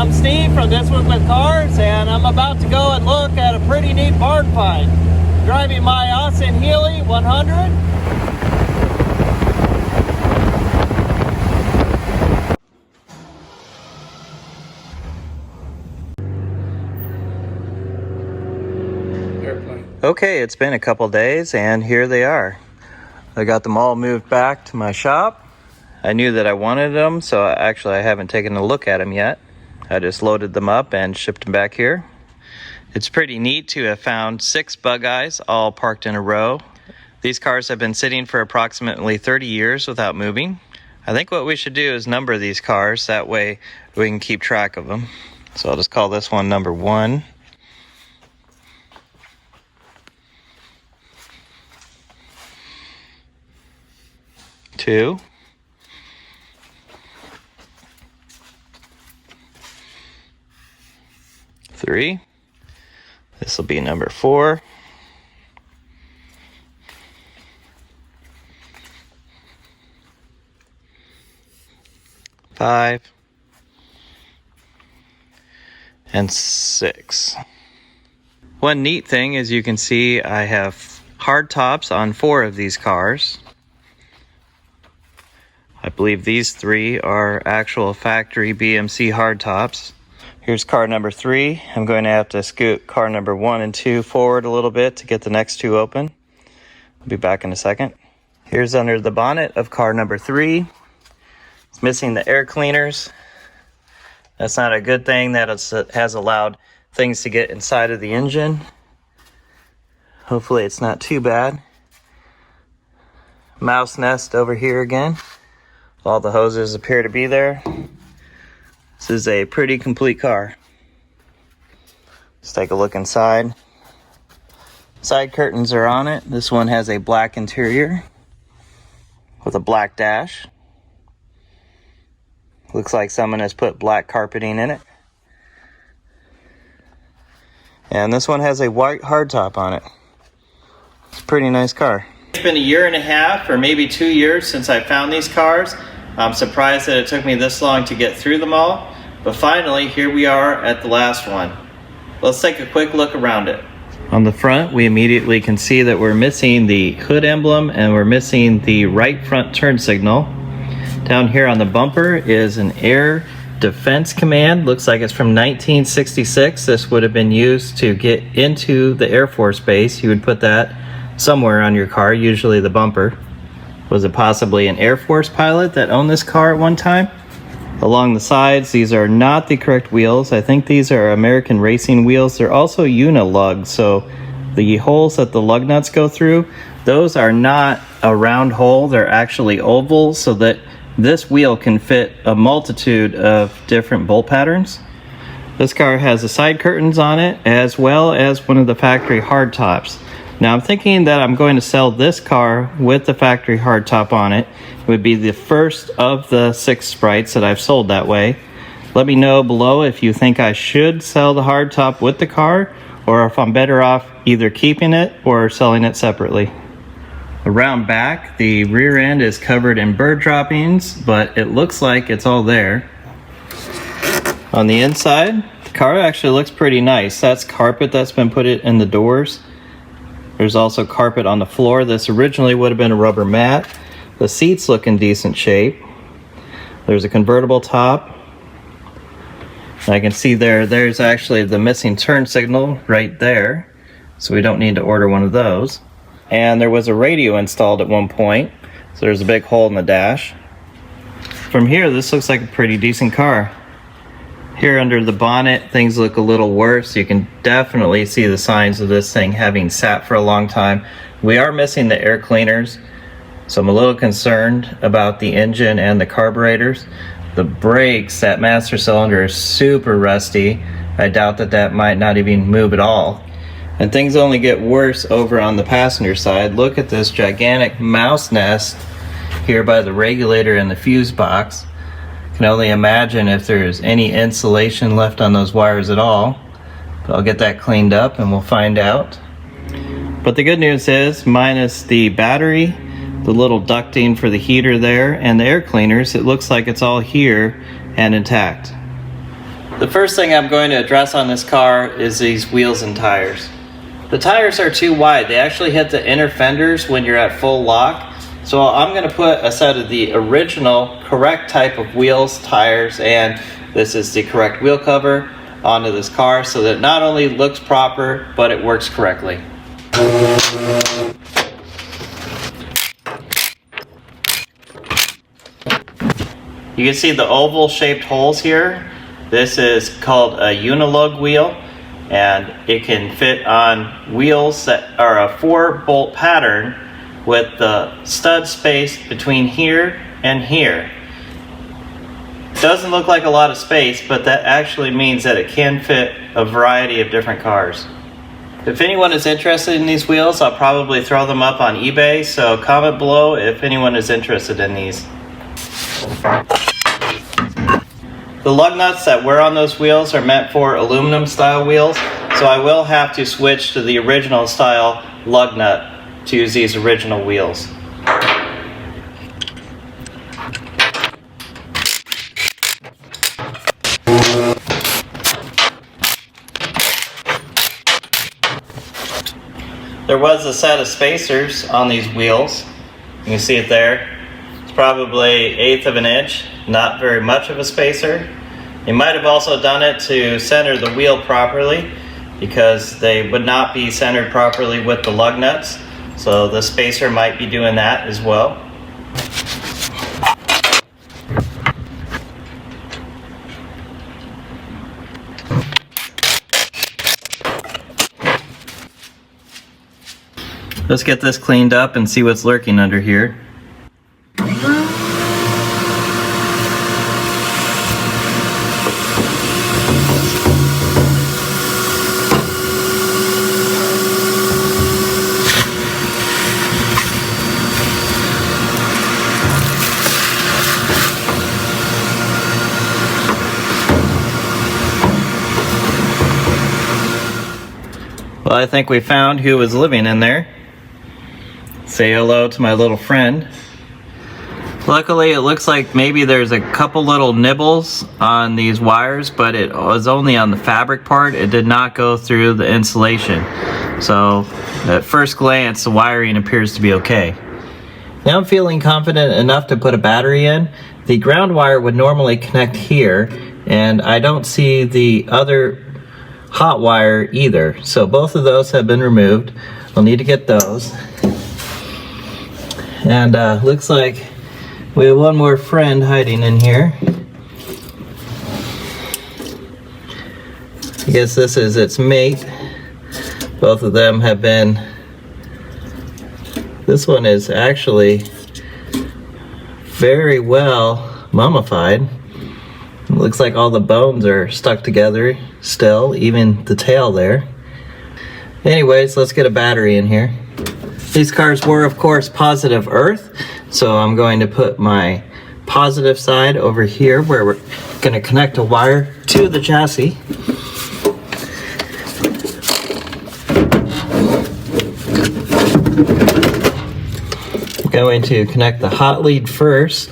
I'm Steve from This Week with Cars, and I'm about to go and look at a pretty neat barn find. Driving my Austin-Healey 100. Okay, it's been a couple days and here they are. I got them all moved back to my shop. I knew that I wanted them, so I haven't taken a look at them yet. I just loaded them up and shipped them back here. It's pretty neat to have found 6 bug eyes all parked in a row. These cars have been sitting for approximately 30 years without moving. I think what we should do is number these cars, that way we can keep track of them. So I'll just call this one number 1. 2. 3. This will be number 4. 5. And 6. One neat thing is you can see I have hard tops on 4 of these cars. I believe these 3 are actual factory BMC hard tops. Here's car number 3. I'm going to have to scoot car number 1 and 2 forward a little bit to get the next 2 open. I'll be back in a second. Here's under the bonnet of car number 3. It's missing the air cleaners. That's not a good thing, that it has allowed things to get inside of the engine. Hopefully it's not too bad. Mouse nest over here again. All the hoses appear to be there. This is a pretty complete car. Let's take a look inside. Side curtains are on it. This one has a black interior with a black dash. Looks like someone has put black carpeting in it. And this one has a white hardtop on it. It's a pretty nice car. It's been a year and a half or maybe 2 years since I found these cars. I'm surprised that it took me this long to get through them all, but finally here we are at the last one. Let's take a quick look around it. On the front, we immediately can see that we're missing the hood emblem and we're missing the right front turn signal. Down here on the bumper is an air defense command. Looks like it's from 1966. This would have been used to get into the Air Force Base. You would put that somewhere on your car, usually the bumper. Was it possibly an Air Force pilot that owned this car at one time? Along the sides, these are not the correct wheels. I think these are American racing wheels. They're also unilugs, so the holes that the lug nuts go through, those are not a round hole. They're actually oval, so that this wheel can fit a multitude of different bolt patterns. This car has the side curtains on it, as well as one of the factory hard tops. Now I'm thinking that I'm going to sell this car with the factory hardtop on it. It would be the first of the 6 Sprites that I've sold that way. Let me know below if you think I should sell the hardtop with the car, or if I'm better off either keeping it or selling it separately. Around back, the rear end is covered in bird droppings, but it looks like it's all there. On the inside, the car actually looks pretty nice. That's carpet that's been put in the doors. There's also carpet on the floor. This originally would have been a rubber mat. The seats look in decent shape. There's a convertible top. And I can see there's actually the missing turn signal right there. So we don't need to order one of those. And there was a radio installed at one point. So there's a big hole in the dash. From here, this looks like a pretty decent car. Here under the bonnet, things look a little worse. You can definitely see the signs of this thing having sat for a long time. We are missing the air cleaners, so I'm a little concerned about the engine and the carburetors. The brakes, that master cylinder is super rusty. I doubt that might not even move at all. And things only get worse over on the passenger side. Look at this gigantic mouse nest here by the regulator and the fuse box. Can only imagine if there's any insulation left on those wires at all. But I'll get that cleaned up and we'll find out. But the good news is, minus the battery, the little ducting for the heater there, and the air cleaners, it looks like it's all here and intact. The first thing I'm going to address on this car is these wheels and tires. The tires are too wide. They actually hit the inner fenders when you're at full lock. So I'm going to put a set of the original correct type of wheels, tires, and this is the correct wheel cover onto this car so that it not only looks proper, but it works correctly. You can see the oval shaped holes here. This is called a unilug wheel, and it can fit on wheels that are a 4-bolt pattern with the stud space between here and here. Doesn't look like a lot of space, but that actually means that it can fit a variety of different cars. If anyone is interested in these wheels, I'll probably throw them up on eBay, so comment below if anyone is interested in these. The lug nuts that were on those wheels are meant for aluminum style wheels, so I will have to switch to the original style lug nut to use these original wheels. There was a set of spacers on these wheels. You can see it there. It's probably 1/8 of an inch, not very much of a spacer. You might have also done it to center the wheel properly because they would not be centered properly with the lug nuts. So the spacer might be doing that as well. Let's get this cleaned up and see what's lurking under here. Well, I think we found who was living in there. Say hello to my little friend. Luckily, it looks like maybe there's a couple little nibbles on these wires, but it was only on the fabric part. It did not go through the insulation. So at first glance, the wiring appears to be okay. Now I'm feeling confident enough to put a battery in. The ground wire would normally connect here, and I don't see the other hot wire either. So both of those have been removed. I'll need to get those. And looks like we have one more friend hiding in here. I guess this is its mate. Both of them have been, this one is actually very well mummified. It looks like all the bones are stuck together still, even the tail there. Anyways, let's get a battery in here. These cars were, of course, positive earth, so I'm going to put my positive side over here where we're going to connect a wire to the chassis. I'm going to connect the hot lead first.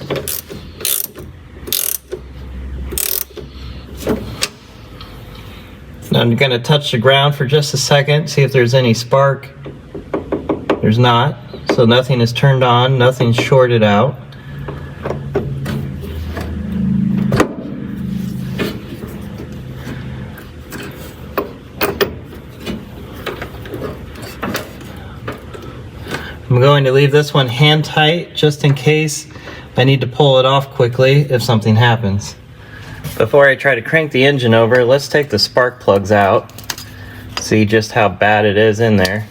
I'm going to touch the ground for just a second, see if there's any spark. There's not, so nothing is turned on, nothing's shorted out. I'm going to leave this one hand tight just in case I need to pull it off quickly if something happens. Before I try to crank the engine over, let's take the spark plugs out. See just how bad it is in there.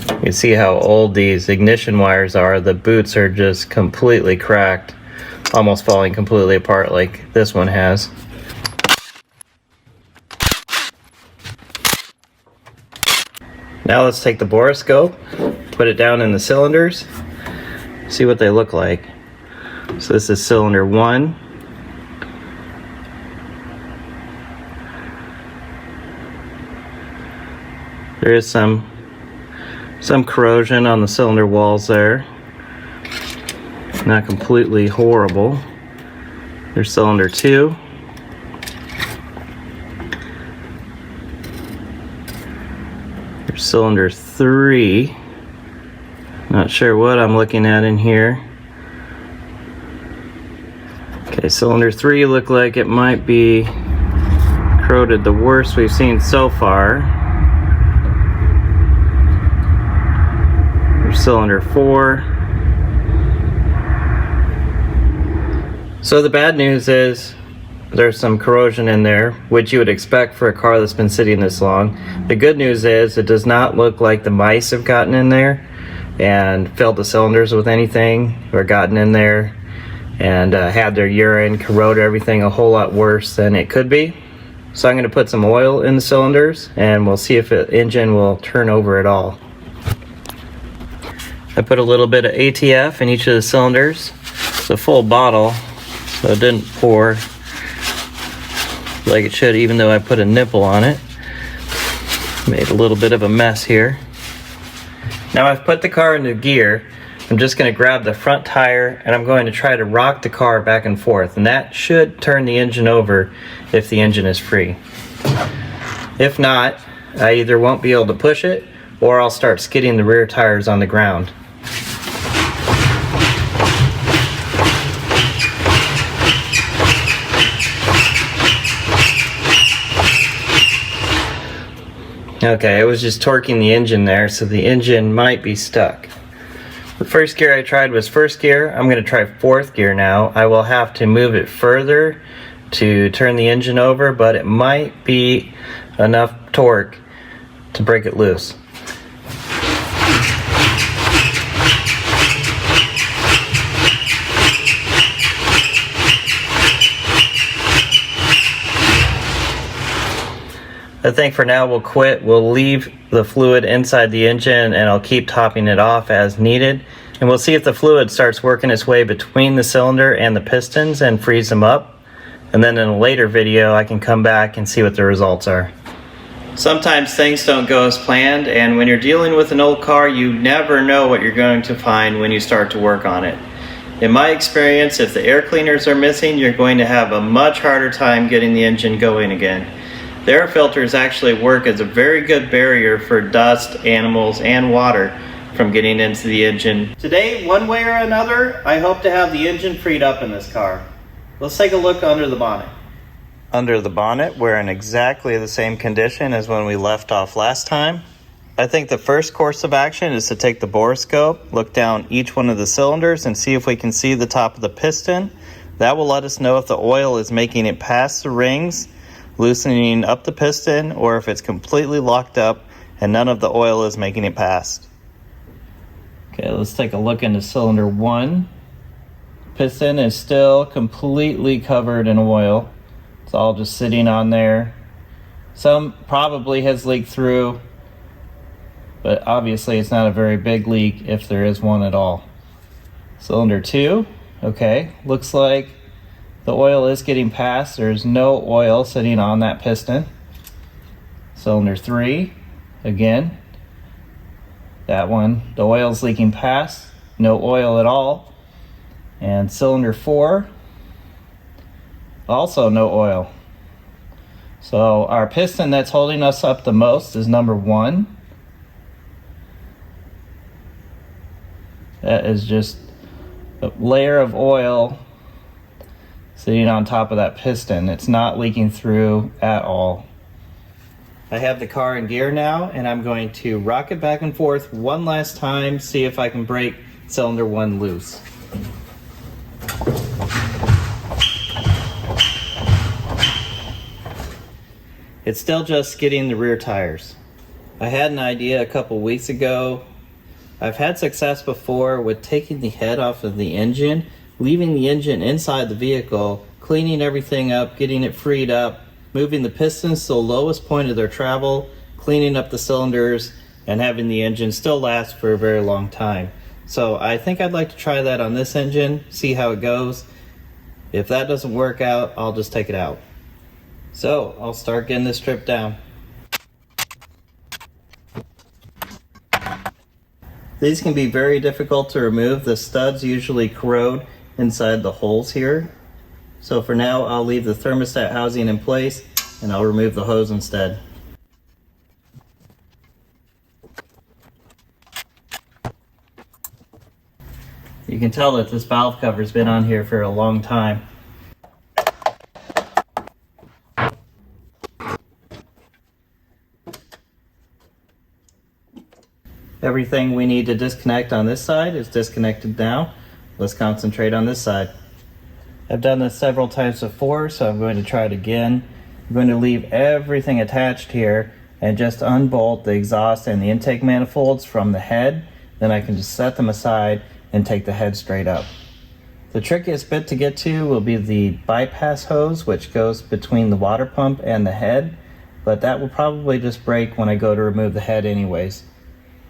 You can see how old these ignition wires are. The boots are just completely cracked, almost falling completely apart like this one has. Now let's take the borescope, put it down in the cylinders, see what they look like. So this is cylinder 1. There is some corrosion on the cylinder walls there. Not completely horrible. There's cylinder 2. Here's cylinder 3. Not sure what I'm looking at in here. Okay, cylinder 3 looked like it might be corroded the worst we've seen so far. Here's cylinder 4. So the bad news is there's some corrosion in there, which you would expect for a car that's been sitting this long. The good news is it does not look like the mice have gotten in there and filled the cylinders with anything, or gotten in there and had their urine corrode everything a whole lot worse than it could be. So I'm going to put some oil in the cylinders and we'll see if the engine will turn over at all. I put a little bit of ATF in each of the cylinders. It's a full bottle, so it didn't pour like it should, even though I put a nipple on it. Made a little bit of a mess here. Now I've put the car into gear. I'm just going to grab the front tire and I'm going to try to rock the car back and forth, and that should turn the engine over if the engine is free. If not, I either won't be able to push it or I'll start skidding the rear tires on the ground. Okay, I was just torquing the engine there, so the engine might be stuck. The first gear I tried was first gear. I'm going to try fourth gear now. I will have to move it further to turn the engine over, but it might be enough torque to break it loose. I think for now we'll quit. We'll leave the fluid inside the engine and I'll keep topping it off as needed. And we'll see if the fluid starts working its way between the cylinder and the pistons and frees them up. And then in a later video I can come back and see what the results are. Sometimes things don't go as planned, and when you're dealing with an old car, you never know what you're going to find when you start to work on it. In my experience, if the air cleaners are missing, you're going to have a much harder time getting the engine going again. The air filters actually work as a very good barrier for dust, animals, and water from getting into the engine. Today, one way or another, I hope to have the engine freed up in this car. Let's take a look under the bonnet. Under the bonnet, we're in exactly the same condition as when we left off last time. I think the first course of action is to take the borescope, look down each one of the cylinders, and see if we can see the top of the piston. That will let us know if the oil is making it past the rings, loosening up the piston, or if it's completely locked up and none of the oil is making it past. Okay, let's take a look into cylinder 1. Piston is still completely covered in oil. It's all just sitting on there. Some probably has leaked through, but obviously it's not a very big leak if there is one at all. Cylinder 2, okay, looks like the oil is getting past. There's no oil sitting on that piston. Cylinder 3, again, that one, the oil's leaking past, no oil at all. And cylinder 4, also no oil. So our piston that's holding us up the most is number 1. That is just a layer of oil sitting on top of that piston. It's not leaking through at all. I have the car in gear now, and I'm going to rock it back and forth one last time, see if I can break cylinder 1 loose. It's still just skidding the rear tires. I had an idea a couple weeks ago. I've had success before with taking the head off of the engine, leaving the engine inside the vehicle, cleaning everything up, getting it freed up, moving the pistons to the lowest point of their travel, cleaning up the cylinders, and having the engine still last for a very long time. So I think I'd like to try that on this engine, see how it goes. If that doesn't work out, I'll just take it out. So I'll start getting this stripped down. These can be very difficult to remove. The studs usually corrode inside the holes here. So for now, I'll leave the thermostat housing in place and I'll remove the hose instead. You can tell that this valve cover's been on here for a long time. Everything we need to disconnect on this side is disconnected now. Let's concentrate on this side. I've done this several times before, so I'm going to try it again. I'm going to leave everything attached here and just unbolt the exhaust and the intake manifolds from the head. Then I can just set them aside and take the head straight up. The trickiest bit to get to will be the bypass hose, which goes between the water pump and the head, but that will probably just break when I go to remove the head anyways.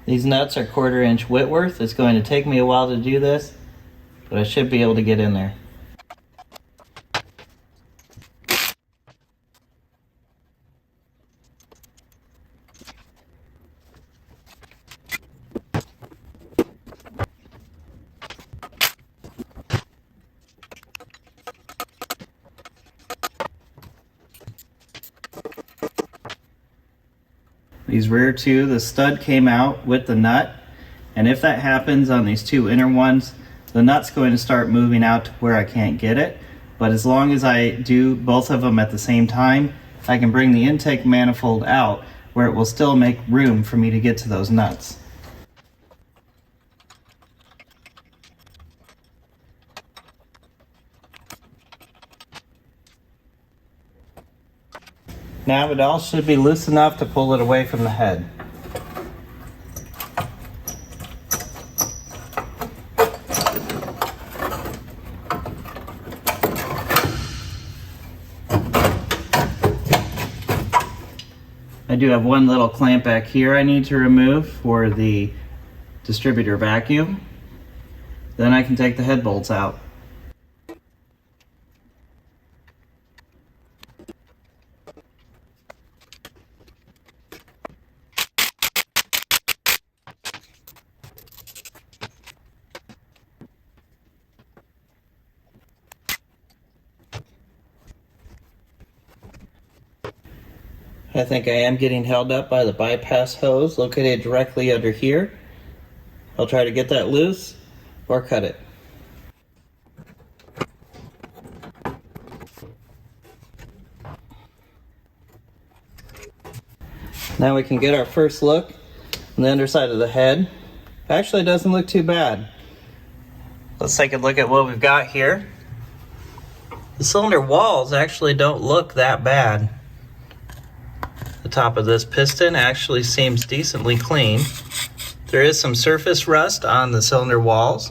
These nuts are 1/4 inch Whitworth. It's going to take me a while to do this, but I should be able to get in there. These rear two, the stud came out with the nut, and if that happens on these two inner ones, the nut's going to start moving out to where I can't get it. But as long as I do both of them at the same time, I can bring the intake manifold out where it will still make room for me to get to those nuts. Now it all should be loose enough to pull it away from the head. I do have one little clamp back here I need to remove for the distributor vacuum. Then I can take the head bolts out. I think I am getting held up by the bypass hose located directly under here. I'll try to get that loose or cut it. Now we can get our first look on the underside of the head. Actually, it doesn't look too bad. Let's take a look at what we've got here. The cylinder walls actually don't look that bad. The top of this piston actually seems decently clean. There is some surface rust on the cylinder walls.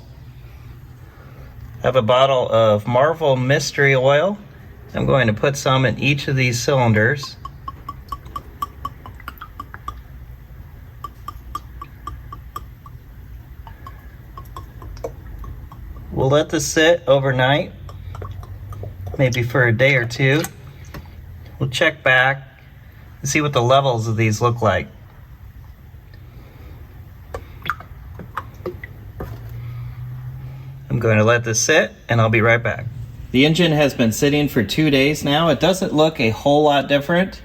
I have a bottle of Marvel Mystery Oil. I'm going to put some in each of these cylinders. We'll let this sit overnight, maybe for a day or two. We'll check back and see what the levels of these look like. I'm going to let this sit and I'll be right back. The engine has been sitting for 2 days now. It doesn't look a whole lot different.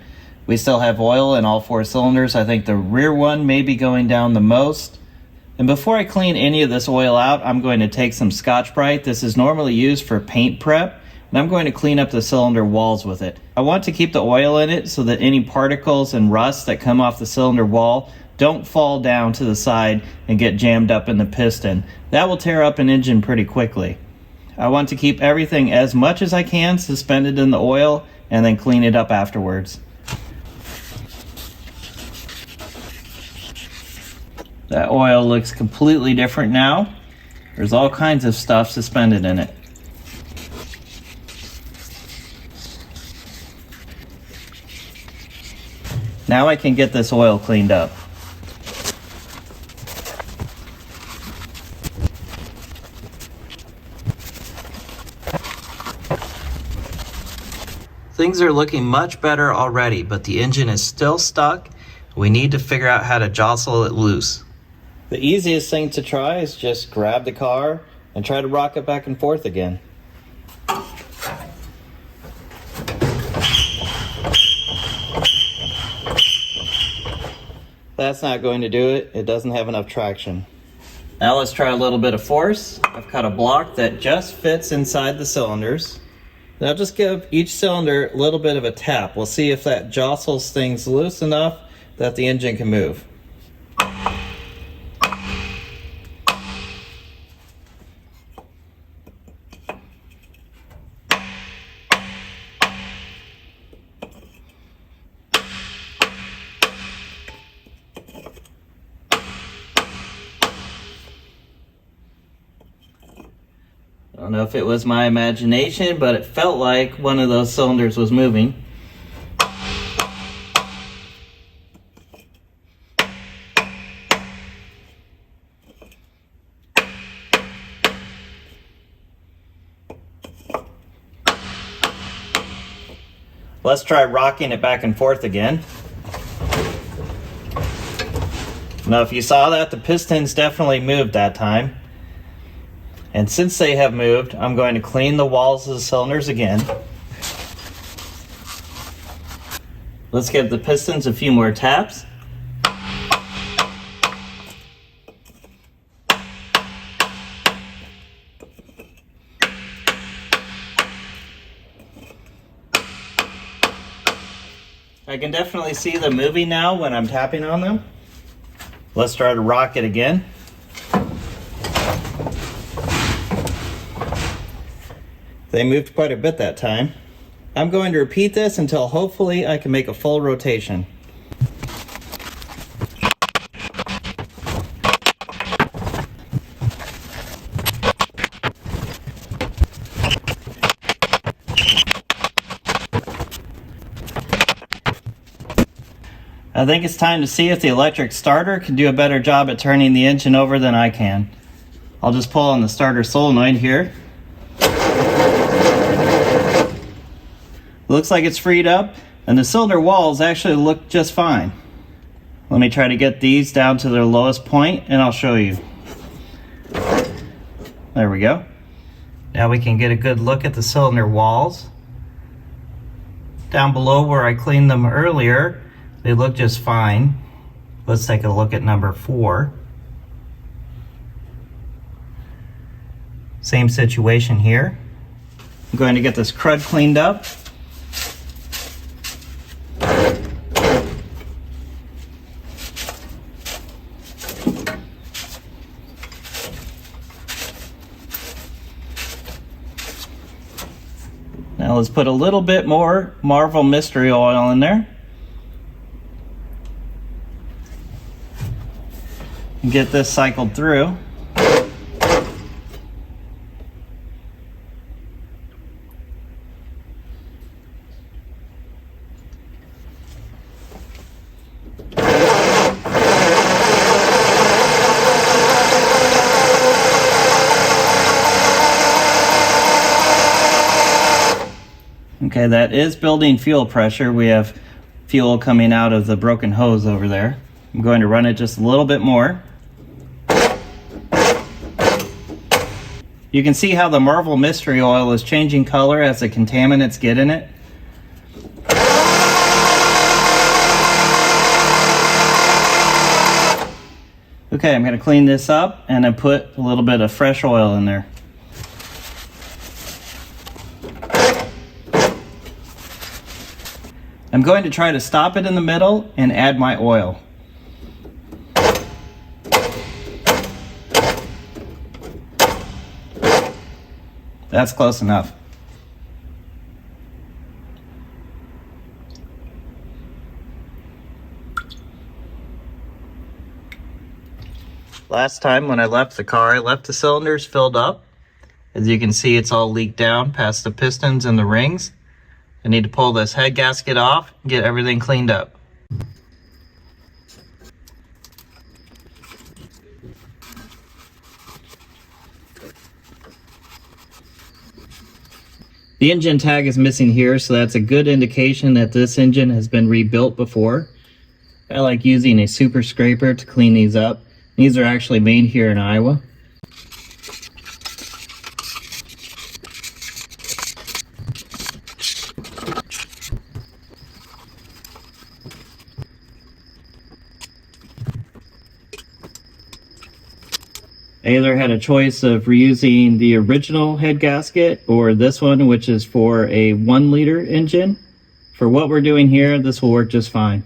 We still have oil in all 4 cylinders. I think the rear one may be going down the most. And before I clean any of this oil out, I'm going to take some Scotch-Brite. This is normally used for paint prep, and I'm going to clean up the cylinder walls with it. I want to keep the oil in it so that any particles and rust that come off the cylinder wall don't fall down to the side and get jammed up in the piston. That will tear up an engine pretty quickly. I want to keep everything as much as I can suspended in the oil and then clean it up afterwards. That oil looks completely different now. There's all kinds of stuff suspended in it. Now I can get this oil cleaned up. Things are looking much better already, but the engine is still stuck. We need to figure out how to jostle it loose. The easiest thing to try is just grab the car and try to rock it back and forth again. That's not going to do it. It doesn't have enough traction. Now let's try a little bit of force. I've cut a block that just fits inside the cylinders. Now just give each cylinder a little bit of a tap. We'll see if that jostles things loose enough that the engine can move. I don't know if it was my imagination, but it felt like one of those cylinders was moving. Let's try rocking it back and forth again. Now, if you saw that, the pistons definitely moved that time. And since they have moved, I'm going to clean the walls of the cylinders again. Let's give the pistons a few more taps. I can definitely see them moving now when I'm tapping on them. Let's try to rock it again. They moved quite a bit that time. I'm going to repeat this until hopefully I can make a full rotation. I think it's time to see if the electric starter can do a better job at turning the engine over than I can. I'll just pull on the starter solenoid here. Looks like it's freed up, and the cylinder walls actually look just fine. Let me try to get these down to their lowest point, and I'll show you. There we go. Now we can get a good look at the cylinder walls. Down below where I cleaned them earlier, they look just fine. Let's take a look at number 4. Same situation here. I'm going to get this crud cleaned up. Now let's put a little bit more Marvel Mystery Oil in there. And get this cycled through. Okay, that is building fuel pressure. We have fuel coming out of the broken hose over there. I'm going to run it just a little bit more. You can see how the Marvel Mystery Oil is changing color as the contaminants get in it. Okay, I'm going to clean this up and then put a little bit of fresh oil in there. I'm going to try to stop it in the middle and add my oil. That's close enough. Last time when I left the car, I left the cylinders filled up. As you can see, it's all leaked down past the pistons and the rings. I need to pull this head gasket off and get everything cleaned up. The engine tag is missing here, so that's a good indication that this engine has been rebuilt before. I like using a super scraper to clean these up. These are actually made here in Iowa. I either had a choice of reusing the original head gasket or this one, which is for a 1-liter engine. For what we're doing here, this will work just fine.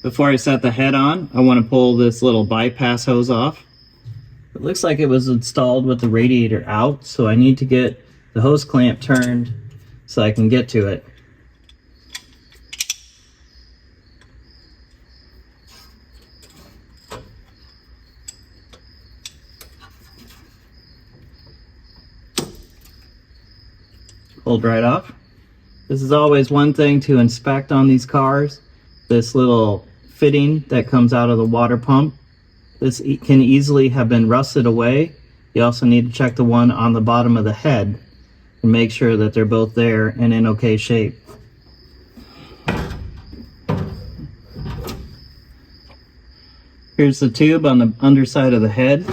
Before I set the head on, I want to pull this little bypass hose off. It looks like it was installed with the radiator out, so I need to get the hose clamp turned so I can get to it. Pulled right off. This is always one thing to inspect on these cars. This little fitting that comes out of the water pump. This can easily have been rusted away. You also need to check the one on the bottom of the head and make sure that they're both there and in okay shape. Here's the tube on the underside of the head.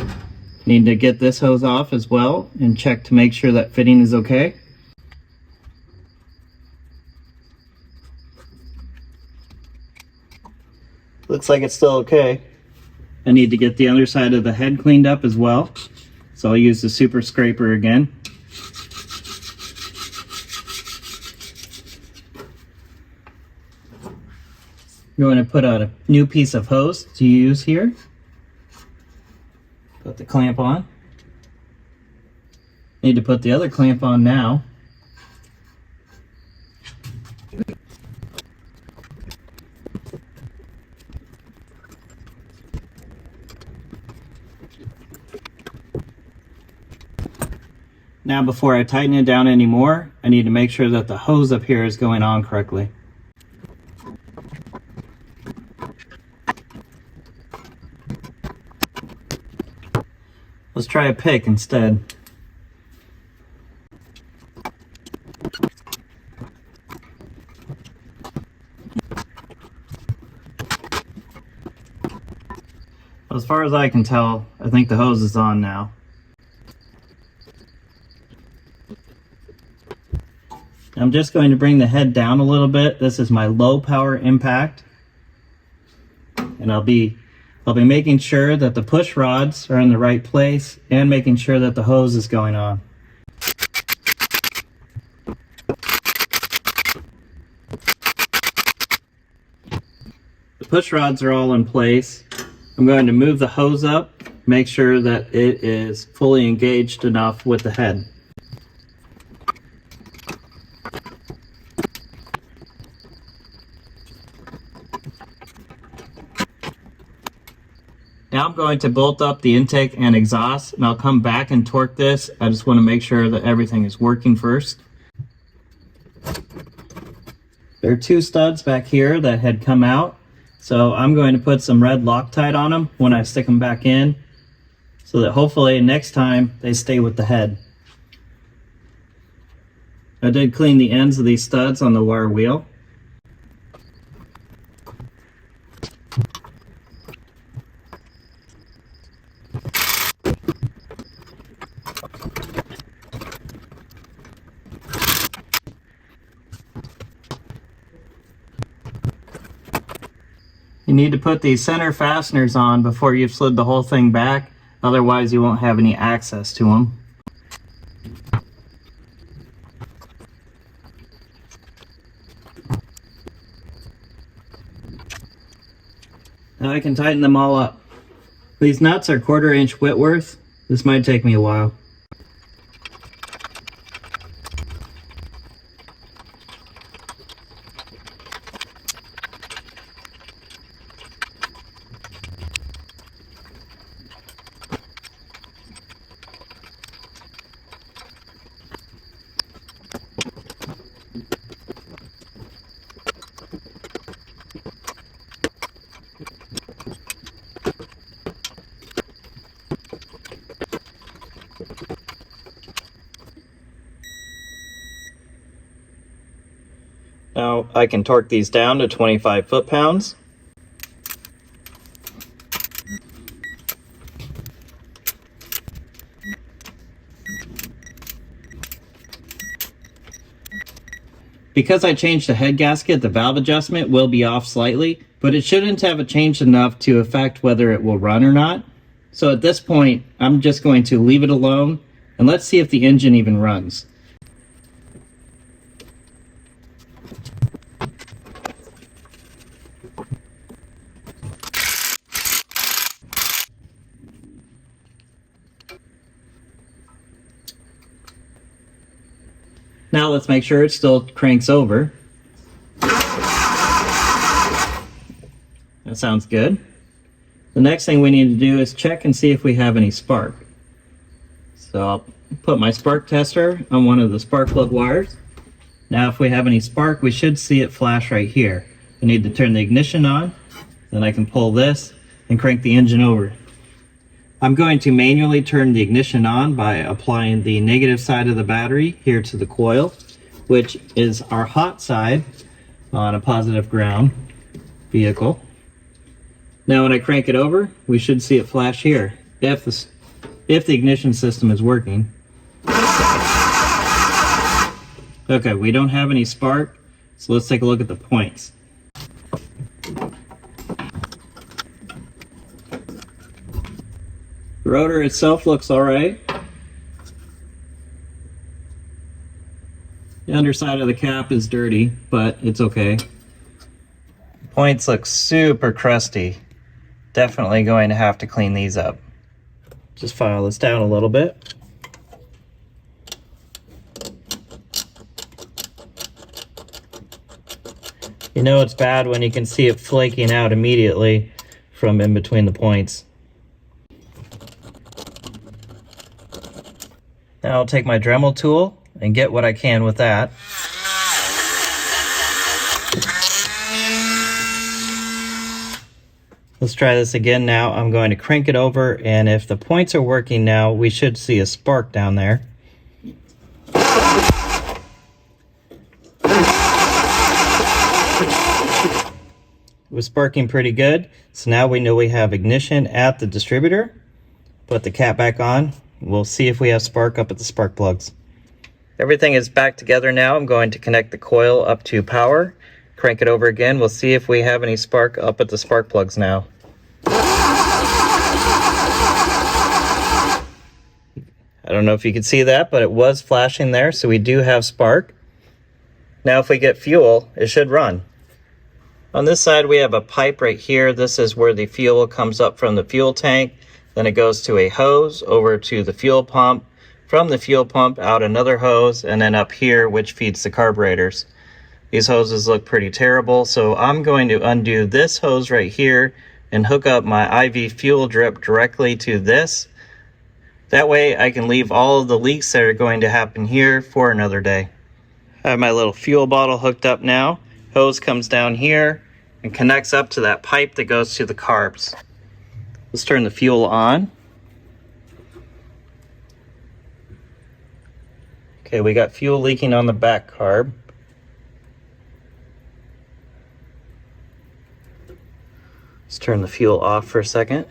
Need to get this hose off as well and check to make sure that fitting is okay. Looks like it's still okay. I need to get the underside of the head cleaned up as well. So I'll use the super scraper again. I'm going to put out a new piece of hose to use here. Put the clamp on. Need to put the other clamp on now. Now before I tighten it down anymore, I need to make sure that the hose up here is going on correctly. Let's try a pick instead. As far as I can tell, I think the hose is on now. I'm just going to bring the head down a little bit. This is my low power impact. And I'll be making sure that the push rods are in the right place and making sure that the hose is going on. The push rods are all in place. I'm going to move the hose up, make sure that it is fully engaged enough with the head. Now I'm going to bolt up the intake and exhaust, and I'll come back and torque this. I just want to make sure that everything is working first. There are 2 studs back here that had come out, so I'm going to put some red Loctite on them when I stick them back in, so that hopefully next time they stay with the head. I did clean the ends of these studs on the wire wheel. You need to put these center fasteners on before you've slid the whole thing back, otherwise you won't have any access to them. Now I can tighten them all up. These nuts are 1/4 inch Whitworth. This might take me a while. Now I can torque these down to 25 foot-pounds. Because I changed the head gasket, the valve adjustment will be off slightly, but it shouldn't have changed enough to affect whether it will run or not. So at this point, I'm just going to leave it alone, and let's see if the engine even runs. Now let's make sure it still cranks over. That sounds good. The next thing we need to do is check and see if we have any spark. So I'll put my spark tester on one of the spark plug wires. Now if we have any spark, we should see it flash right here. I need to turn the ignition on, then I can pull this and crank the engine over. I'm going to manually turn the ignition on by applying the negative side of the battery here to the coil, which is our hot side on a positive ground vehicle. Now when I crank it over, we should see it flash here if the ignition system is working. Okay, we don't have any spark, so let's take a look at the points. The rotor itself looks alright. The underside of the cap is dirty, but it's okay. Points look super crusty. Definitely going to have to clean these up. Just file this down a little bit. You know it's bad when you can see it flaking out immediately from in between the points. Now I'll take my Dremel tool and get what I can with that. Let's try this again now. I'm going to crank it over, and if the points are working now, we should see a spark down there. It was sparking pretty good, so now we know we have ignition at the distributor. Put the cap back on. We'll see if we have spark up at the spark plugs. Everything is back together now. I'm going to connect the coil up to power. Crank it over again. We'll see if we have any spark up at the spark plugs now. I don't know if you can see that, but it was flashing there, so we do have spark. Now if we get fuel, it should run. On this side we have a pipe right here. This is where the fuel comes up from the fuel tank. Then it goes to a hose over to the fuel pump. From the fuel pump out another hose, and then up here, which feeds the carburetors. These hoses look pretty terrible, so I'm going to undo this hose right here and hook up my IV fuel drip directly to this. That way I can leave all of the leaks that are going to happen here for another day. I have my little fuel bottle hooked up now. Hose comes down here and connects up to that pipe that goes to the carbs. Let's turn the fuel on. Okay, we got fuel leaking on the back carb. Let's turn the fuel off for a second.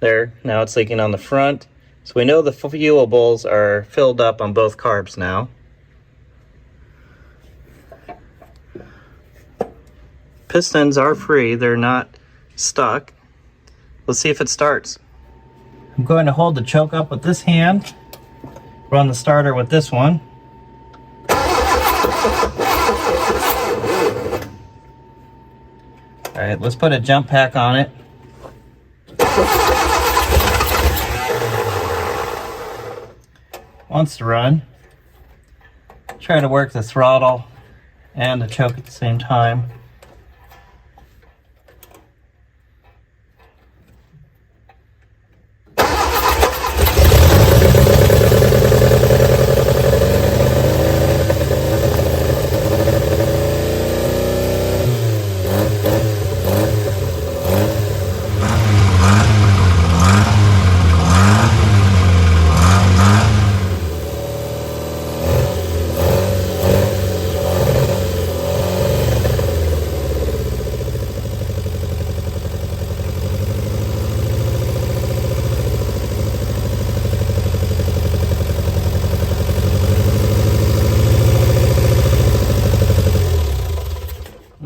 There, now it's leaking on the front. So we know the fuel bowls are filled up on both carbs now. Pistons are free, they're not stuck. Let's see if it starts. I'm going to hold the choke up with this hand, run the starter with this one. Alright, let's put a jump pack on it. Wants to run. Try to work the throttle and the choke at the same time.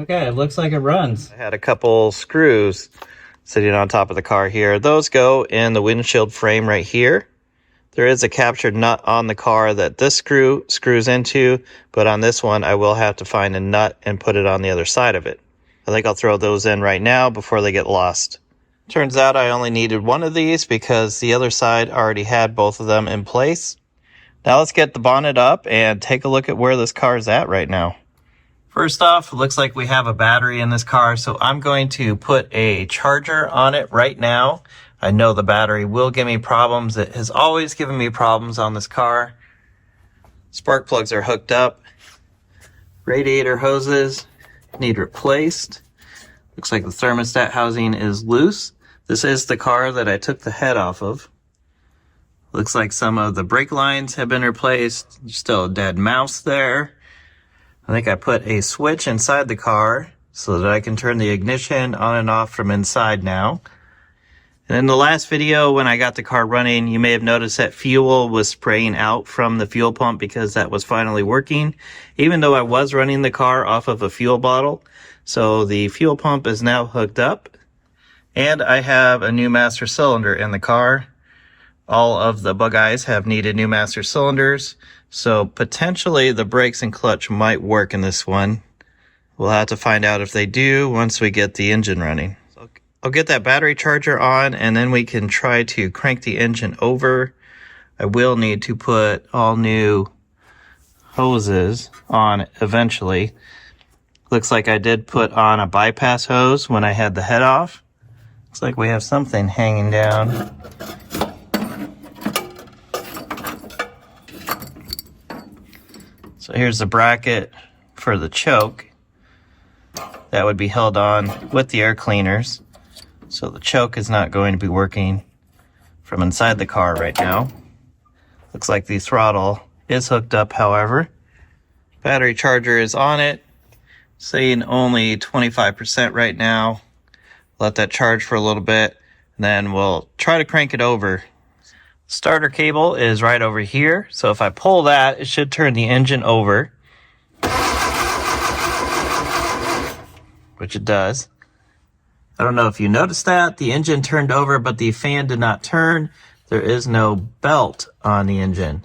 Okay, it looks like it runs. I had a couple screws sitting on top of the car here. Those go in the windshield frame right here. There is a captured nut on the car that this screw screws into, but on this one I will have to find a nut and put it on the other side of it. I think I'll throw those in right now before they get lost. Turns out I only needed one of these because the other side already had both of them in place. Now let's get the bonnet up and take a look at where this car is at right now. First off, it looks like we have a battery in this car, so I'm going to put a charger on it right now. I know the battery will give me problems. It has always given me problems on this car. Spark plugs are hooked up. Radiator hoses need replaced. Looks like the thermostat housing is loose. This is the car that I took the head off of. Looks like some of the brake lines have been replaced. There's still a dead mouse there. I think I put a switch inside the car so that I can turn the ignition on and off from inside now. And in the last video when I got the car running, you may have noticed that fuel was spraying out from the fuel pump because that was finally working, even though I was running the car off of a fuel bottle. So the fuel pump is now hooked up, and I have a new master cylinder in the car. All of the bug eyes have needed new master cylinders, so potentially the brakes and clutch might work in this one. We'll have to find out if they do once we get the engine running. I'll get that battery charger on, and then we can try to crank the engine over. I will need to put all new hoses on eventually. Looks like I did put on a bypass hose when I had the head off. Looks like we have something hanging down. So here's the bracket for the choke. That would be held on with the air cleaners. So the choke is not going to be working from inside the car right now. Looks like the throttle is hooked up, however. Battery charger is on it, saying only 25% right now. Let that charge for a little bit, and then we'll try to crank it over. Starter cable is right over here, so if I pull that, it should turn the engine over, which it does. I don't know if you noticed that. The engine turned over, but the fan did not turn. There is no belt on the engine.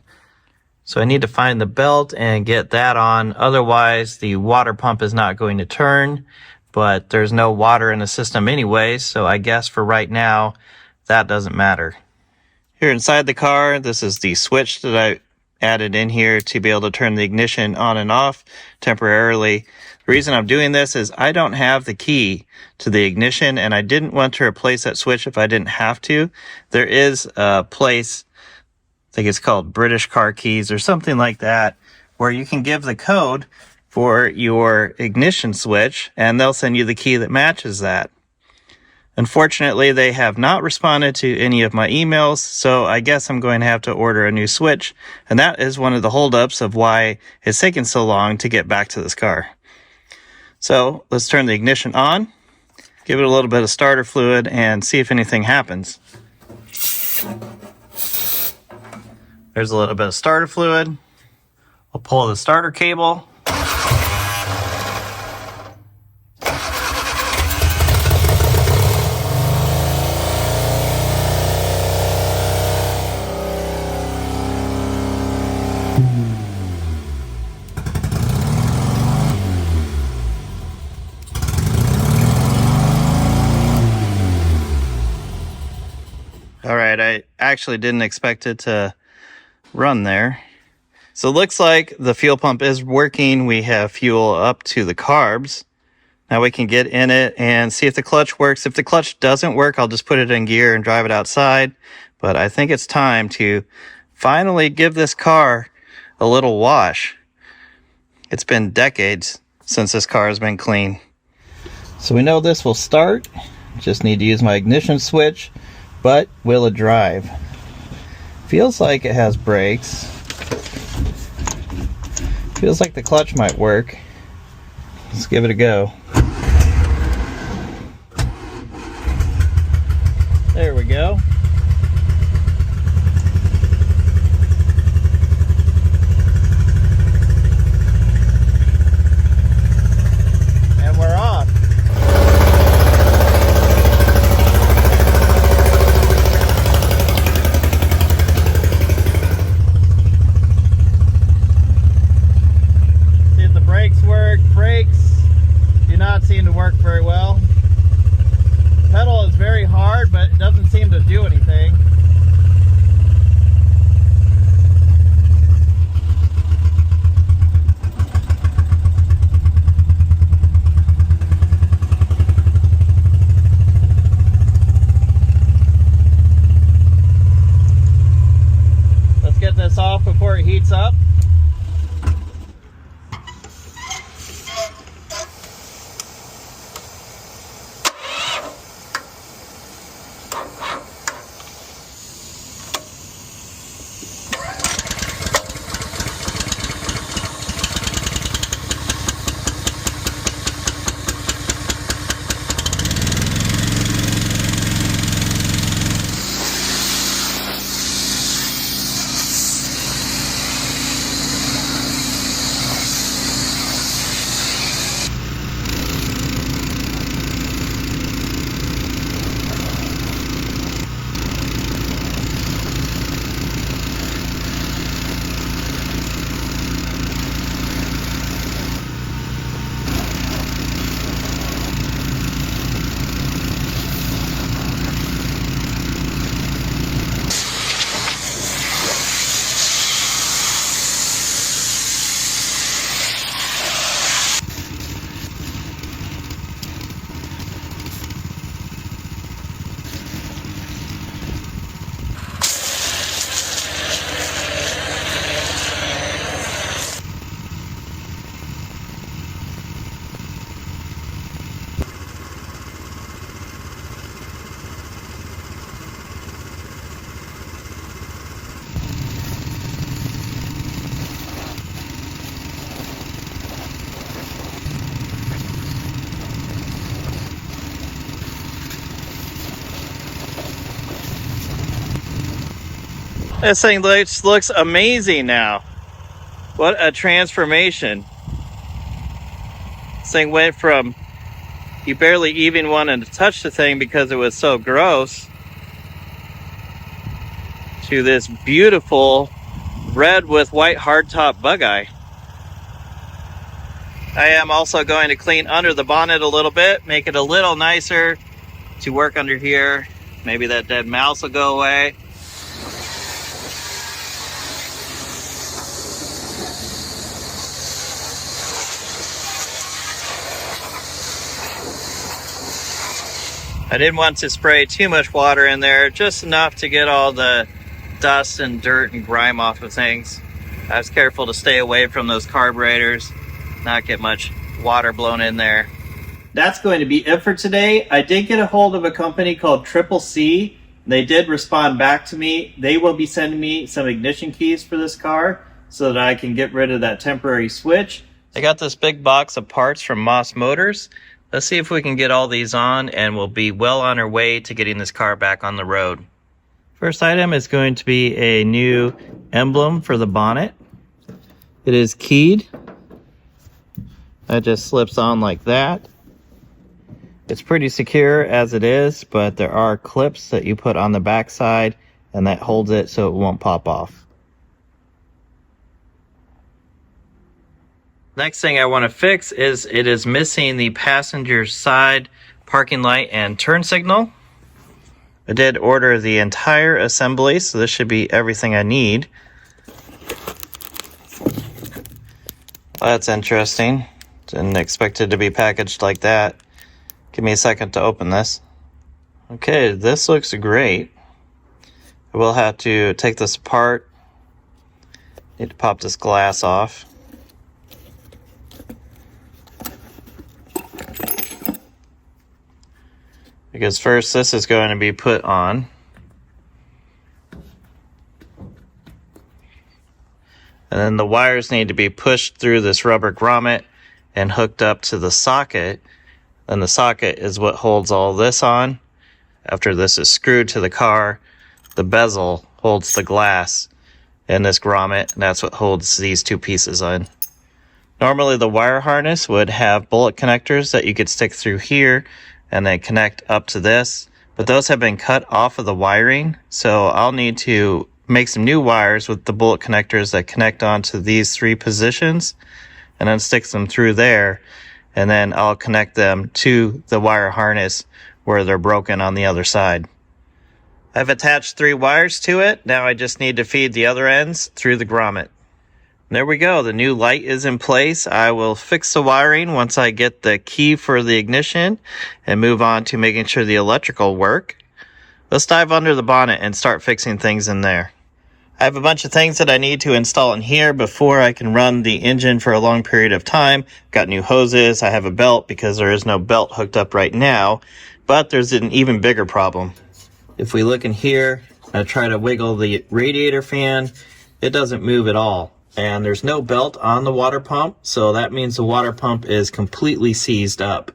So I need to find the belt and get that on. Otherwise, the water pump is not going to turn, but there's no water in the system anyway, so I guess for right now, that doesn't matter. Here inside the car, this is the switch that I added in here to be able to turn the ignition on and off temporarily. The reason I'm doing this is I don't have the key to the ignition, and I didn't want to replace that switch if I didn't have to. There is a place, I think it's called British Car Keys or something like that, where you can give the code for your ignition switch, and they'll send you the key that matches that. Unfortunately, they have not responded to any of my emails, so I guess I'm going to have to order a new switch, and that is one of the holdups of why it's taken so long to get back to this car. So let's turn the ignition on, give it a little bit of starter fluid, and see if anything happens. There's a little bit of starter fluid. We'll pull the starter cable. All right, I actually didn't expect it to run there. So it looks like the fuel pump is working. We have fuel up to the carbs. Now we can get in it and see if the clutch works. If the clutch doesn't work, I'll just put it in gear and drive it outside. But I think it's time to finally give this car a little wash. It's been decades since this car has been clean. So we know this will start. Just need to use my ignition switch. But will it drive? Feels like it has brakes. Feels like the clutch might work. Let's give it a go. There we go. And we're this off before it heats up. This thing looks amazing now. What a transformation. This thing went from you barely even wanted to touch the thing because it was so gross to this beautiful red with white hardtop bug eye. I am also going to clean under the bonnet a little bit, make it a little nicer to work under here. Maybe that dead mouse will go away. I didn't want to spray too much water in there, just enough to get all the dust and dirt and grime off of things. I was careful to stay away from those carburetors, not get much water blown in there. That's going to be it for today. I did get a hold of a company called Triple C. They did respond back to me. They will be sending me some ignition keys for this car so that I can get rid of that temporary switch. I got this big box of parts from Moss Motors. Let's see if we can get all these on, and we'll be well on our way to getting this car back on the road. First item is going to be a new emblem for the bonnet. It is keyed. That just slips on like that. It's pretty secure as it is, but there are clips that you put on the back side, and that holds it so it won't pop off. Next thing I want to fix is it is missing the passenger side parking light and turn signal. I did order the entire assembly, so this should be everything I need. That's interesting. Didn't expect it to be packaged like that. Give me a second to open this. Okay, this looks great. I will have to take this apart. Need to pop this glass off. Because first this is going to be put on. And then the wires need to be pushed through this rubber grommet and hooked up to the socket. And the socket is what holds all this on. After this is screwed to the car, the bezel holds the glass in this grommet, and that's what holds these two pieces on. Normally the wire harness would have bullet connectors that you could stick through here and then connect up to this, but those have been cut off of the wiring, so I'll need to make some new wires with the bullet connectors that connect onto these three positions, and then stick them through there, and then I'll connect them to the wire harness where they're broken on the other side. I've attached 3 wires to it. Now I just need to feed the other ends through the grommet. There we go. The new light is in place. I will fix the wiring once I get the key for the ignition and move on to making sure the electrical work. Let's dive under the bonnet and start fixing things in there. I have a bunch of things that I need to install in here before I can run the engine for a long period of time. Got new hoses, I have a belt because there is no belt hooked up right now, but there's an even bigger problem. If we look in here, I try to wiggle the radiator fan, it doesn't move at all. And there's no belt on the water pump, so that means the water pump is completely seized up.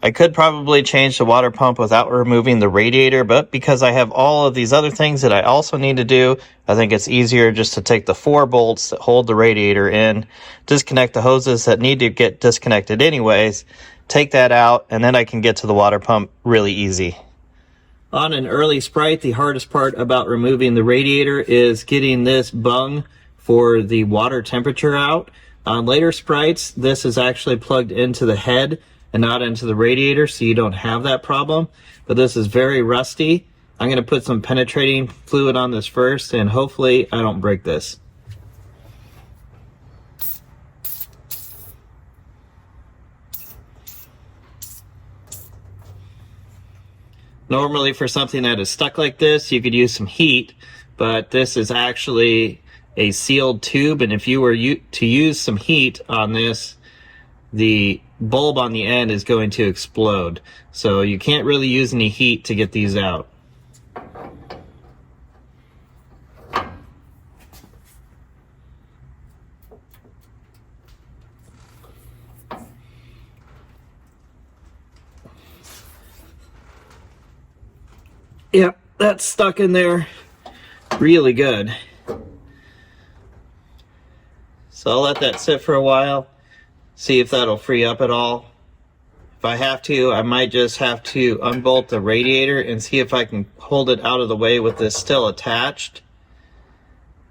I could probably change the water pump without removing the radiator, but because I have all of these other things that I also need to do, I think it's easier just to take the 4 bolts that hold the radiator in, disconnect the hoses that need to get disconnected anyways, take that out, and then I can get to the water pump really easy. On an early Sprite, the hardest part about removing the radiator is getting this bung for the water temperature out. On later Sprites, this is actually plugged into the head and not into the radiator, so you don't have that problem. But this is very rusty. I'm going to put some penetrating fluid on this first, and hopefully I don't break this. Normally for something that is stuck like this, you could use some heat, but this is actually a sealed tube, and if you were to use some heat on this, the bulb on the end is going to explode. So you can't really use any heat to get these out. Yep, that's stuck in there really good. So I'll let that sit for a while, see if that'll free up at all. If I have to, I might just have to unbolt the radiator and see if I can hold it out of the way with this still attached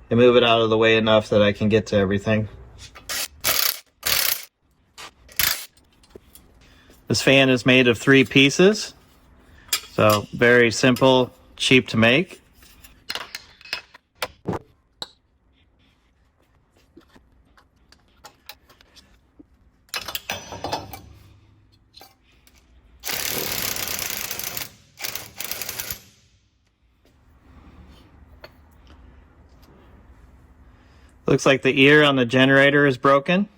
and move it out of the way enough that I can get to everything. This fan is made of 3 pieces, so very simple, cheap to make. Looks like the ear on the generator is broken.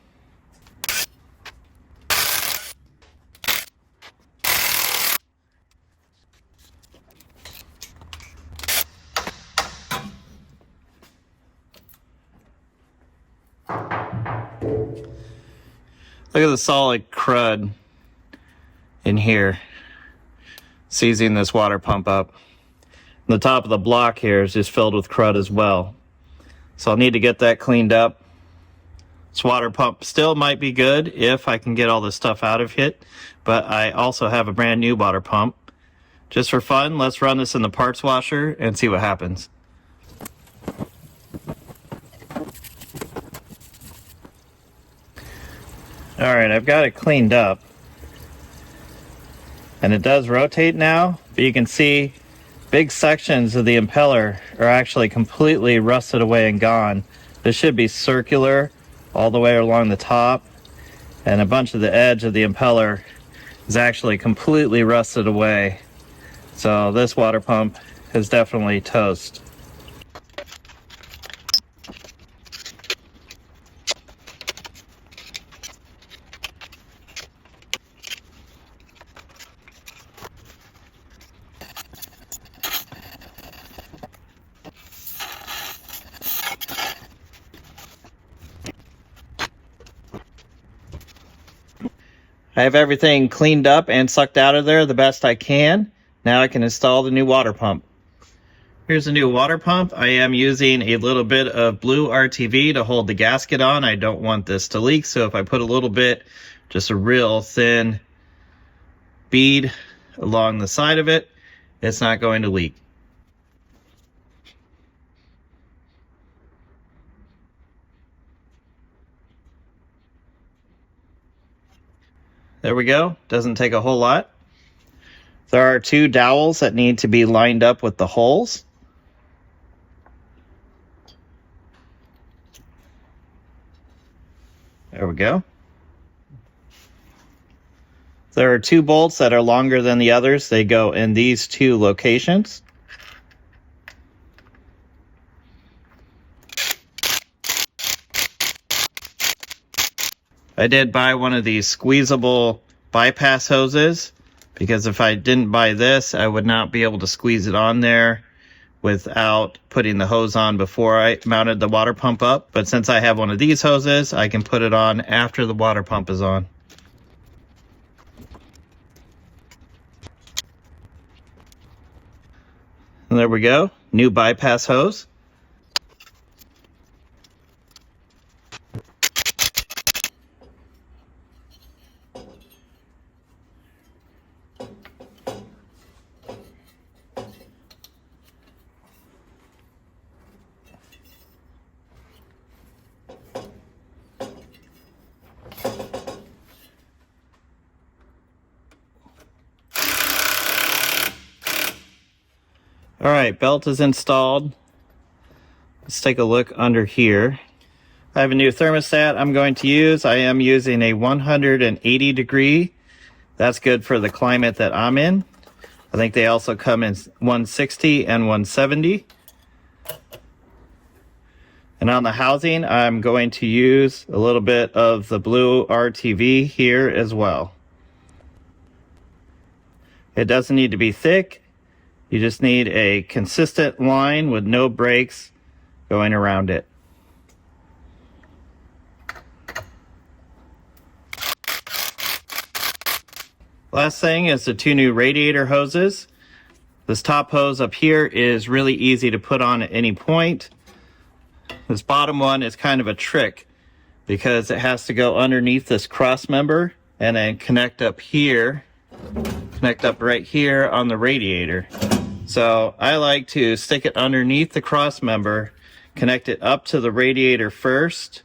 Look at the solid crud in here, seizing this water pump up. And the top of the block here is just filled with crud as well. So I'll need to get that cleaned up. This water pump still might be good if I can get all this stuff out of it, but I also have a brand new water pump. Just for fun, let's run this in the parts washer and see what happens. Alright, I've got it cleaned up. And it does rotate now, but you can see big sections of the impeller are actually completely rusted away and gone. This should be circular all the way along the top, and a bunch of the edge of the impeller is actually completely rusted away. So this water pump is definitely toast. I have everything cleaned up and sucked out of there the best I can. Now I can install the new water pump. Here's the new water pump. I am using a little bit of blue RTV to hold the gasket on. I don't want this to leak, so if I put a little bit, just a real thin bead along the side of it, it's not going to leak. There we go. Doesn't take a whole lot. There are 2 dowels that need to be lined up with the holes. There we go. There are 2 bolts that are longer than the others. They go in these 2 locations. I did buy one of these squeezable bypass hoses, because if I didn't buy this, I would not be able to squeeze it on there without putting the hose on before I mounted the water pump up. But since I have one of these hoses, I can put it on after the water pump is on. And there we go, new bypass hose. All right, belt is installed. Let's take a look under here. I have a new thermostat I'm going to use. I am using a 180 degree. That's good for the climate that I'm in. I think they also come in 160 and 170. And on the housing, I'm going to use a little bit of the blue RTV here as well. It doesn't need to be thick. You just need a consistent line with no breaks going around it. Last thing is the two new radiator hoses. This top hose up here is really easy to put on at any point. This bottom one is kind of a trick because it has to go underneath this cross member and then connect up here, connect up right here on the radiator. So I like to stick it underneath the cross member, connect it up to the radiator first,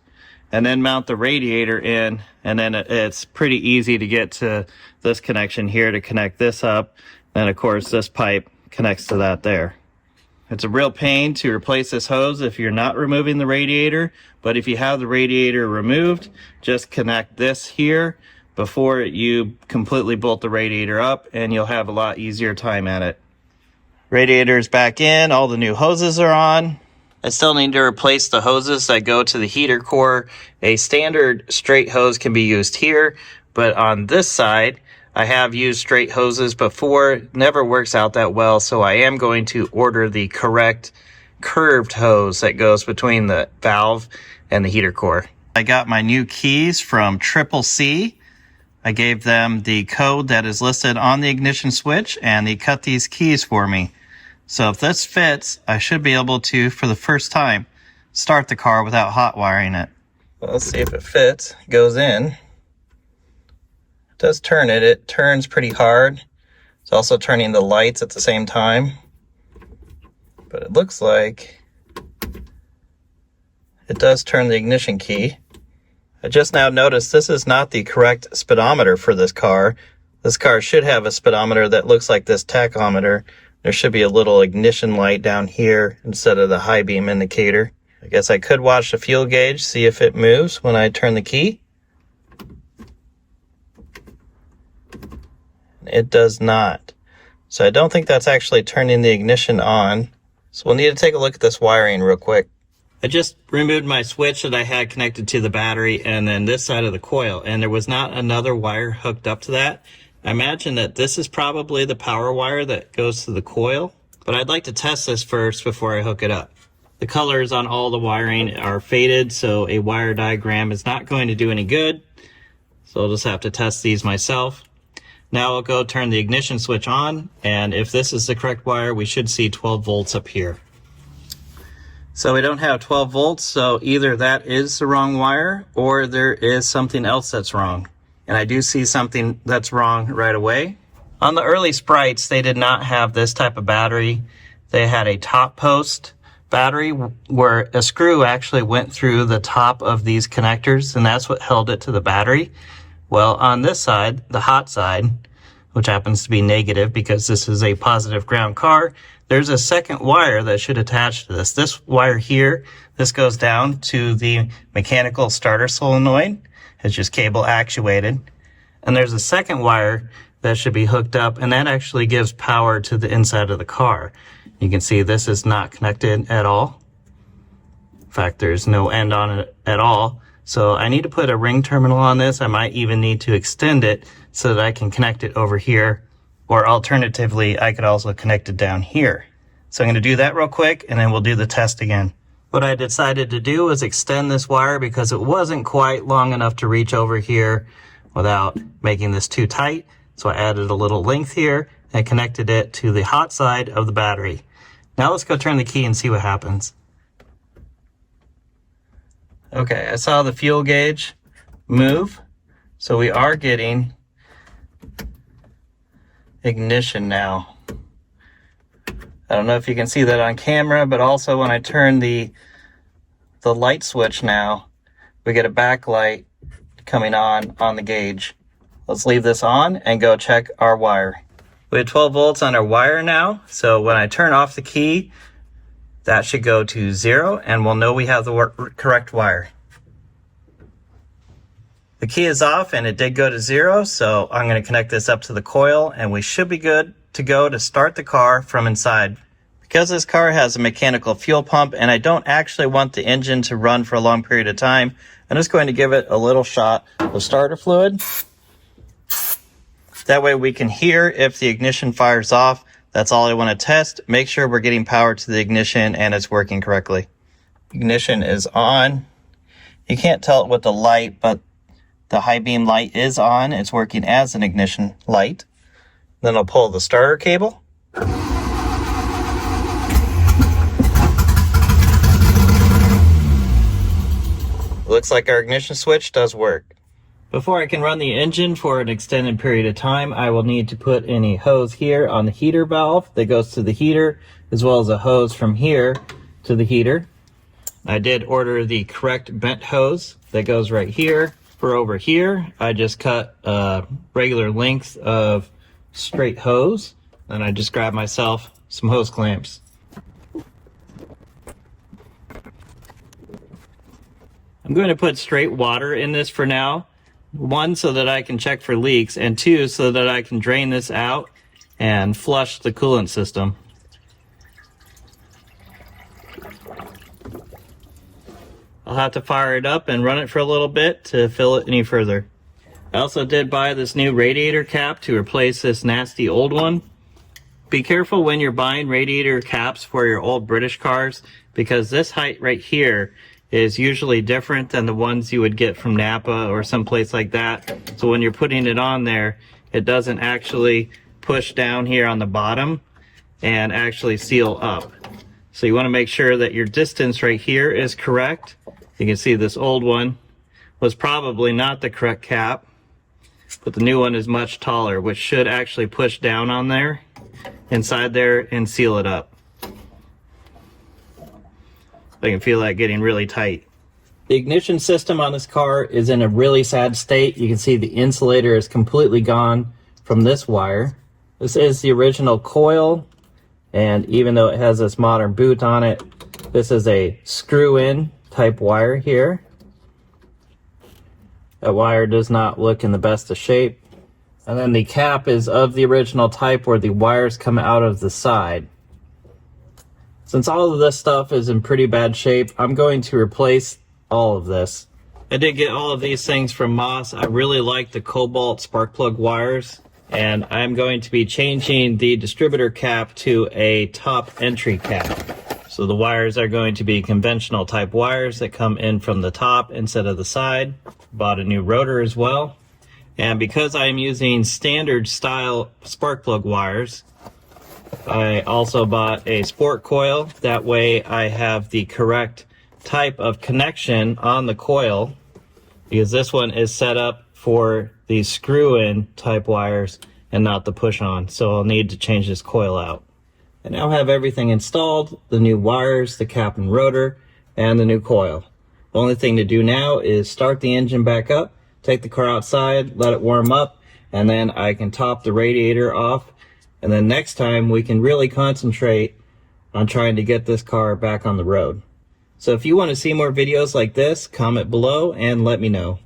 and then mount the radiator in, and then it's pretty easy to get to this connection here to connect this up. And of course this pipe connects to that there. It's a real pain to replace this hose if you're not removing the radiator, but if you have the radiator removed, just connect this here before you completely bolt the radiator up, and you'll have a lot easier time at it. Radiator is back in, all the new hoses are on. I still need to replace the hoses that go to the heater core. A standard straight hose can be used here, but on this side, I have used straight hoses before. It never works out that well, so I am going to order the correct curved hose that goes between the valve and the heater core. I got my new keys from CCC. I gave them the code that is listed on the ignition switch, and they cut these keys for me. So if this fits, I should be able to, for the first time, start the car without hot wiring it. Well, let's see if it fits. It goes in. It does turn it. It turns pretty hard. It's also turning the lights at the same time. But it looks like it does turn the ignition key. I just now noticed this is not the correct speedometer for this car. This car should have a speedometer that looks like this tachometer. There should be a little ignition light down here instead of the high beam indicator. I guess I could watch the fuel gauge, see if it moves when I turn the key. It does not. So I don't think that's actually turning the ignition on. So we'll need to take a look at this wiring real quick. I just removed my switch that I had connected to the battery and then this side of the coil, and there was not another wire hooked up to that. I imagine that this is probably the power wire that goes to the coil, but I'd like to test this first before I hook it up. The colors on all the wiring are faded, so a wire diagram is not going to do any good. So I'll just have to test these myself. Now I'll go turn the ignition switch on, and if this is the correct wire, we should see 12 volts up here. So we don't have 12 volts, so either that is the wrong wire or there is something else that's wrong. And I do see something that's wrong right away. On the early Sprites, they did not have this type of battery. They had a top post battery where a screw actually went through the top of these connectors, and that's what held it to the battery. Well, on this side, the hot side, which happens to be negative because this is a positive ground car, there's a second wire that should attach to this. This wire here, this goes down to the mechanical starter solenoid. It's just cable actuated. And there's a second wire that should be hooked up, and that actually gives power to the inside of the car. You can see this is not connected at all. In fact, there's no end on it at all. So I need to put a ring terminal on this. I might even need to extend it so that I can connect it over here, or alternatively, I could also connect it down here. So I'm going to do that real quick and then we'll do the test again. What I decided to do was extend this wire because it wasn't quite long enough to reach over here without making this too tight. So I added a little length here and connected it to the hot side of the battery. Now let's go turn the key and see what happens. Okay, I saw the fuel gauge move. So we are getting ignition now. I don't know if you can see that on camera, but also when I turn the light switch now, we get a backlight coming on the gauge. Let's leave this on and go check our wire. We have 12 volts on our wire now, so when I turn off the key, that should go to 0 and we'll know we have the correct wire. The key is off and it did go to 0, so I'm going to connect this up to the coil and we should be good to go to start the car from inside. Because this car has a mechanical fuel pump and I don't actually want the engine to run for a long period of time, I'm just going to give it a little shot of starter fluid. That way we can hear if the ignition fires off. That's all I want to test. Make sure we're getting power to the ignition and it's working correctly. Ignition is on. You can't tell it with the light, but the high beam light is on. It's working as an ignition light. Then I'll pull the starter cable. Looks like our ignition switch does work. Before I can run the engine for an extended period of time, I will need to put in a hose here on the heater valve that goes to the heater, as well as a hose from here to the heater. I did order the correct bent hose that goes right here. For over here, I just cut a regular length of straight hose, and I just grabbed myself some hose clamps. I'm going to put straight water in this for now. 1, so that I can check for leaks, and 2, so that I can drain this out and flush the coolant system. I'll have to fire it up and run it for a little bit to fill it any further. I also did buy this new radiator cap to replace this nasty old one. Be careful when you're buying radiator caps for your old British cars, because this height right here is usually different than the ones you would get from Napa or someplace like that. So when you're putting it on there, it doesn't actually push down here on the bottom and actually seal up. So you want to make sure that your distance right here is correct. You can see this old one was probably not the correct cap, but the new one is much taller, which should actually push down on there, inside there, and seal it up. I can feel that getting really tight. The ignition system on this car is in a really sad state. You can see the insulator is completely gone from this wire. This is the original coil, and even though it has this modern boot on it, this is a screw-in type wire here. That wire does not look in the best of shape. And then the cap is of the original type where the wires come out of the side. Since all of this stuff is in pretty bad shape, I'm going to replace all of this. I did get all of these things from Moss. I really like the cobalt spark plug wires, and I'm going to be changing the distributor cap to a top entry cap. So the wires are going to be conventional type wires that come in from the top instead of the side. Bought a new rotor as well. And because I'm using standard style spark plug wires, I also bought a sport coil. That way I have the correct type of connection on the coil, because this one is set up for the screw-in type wires and not the push-on. So I'll need to change this coil out. I now have everything installed, the new wires, the cap and rotor, and the new coil. The only thing to do now is start the engine back up, take the car outside, let it warm up, and then I can top the radiator off. And then next time we can really concentrate on trying to get this car back on the road. So if you want to see more videos like this, comment below and let me know.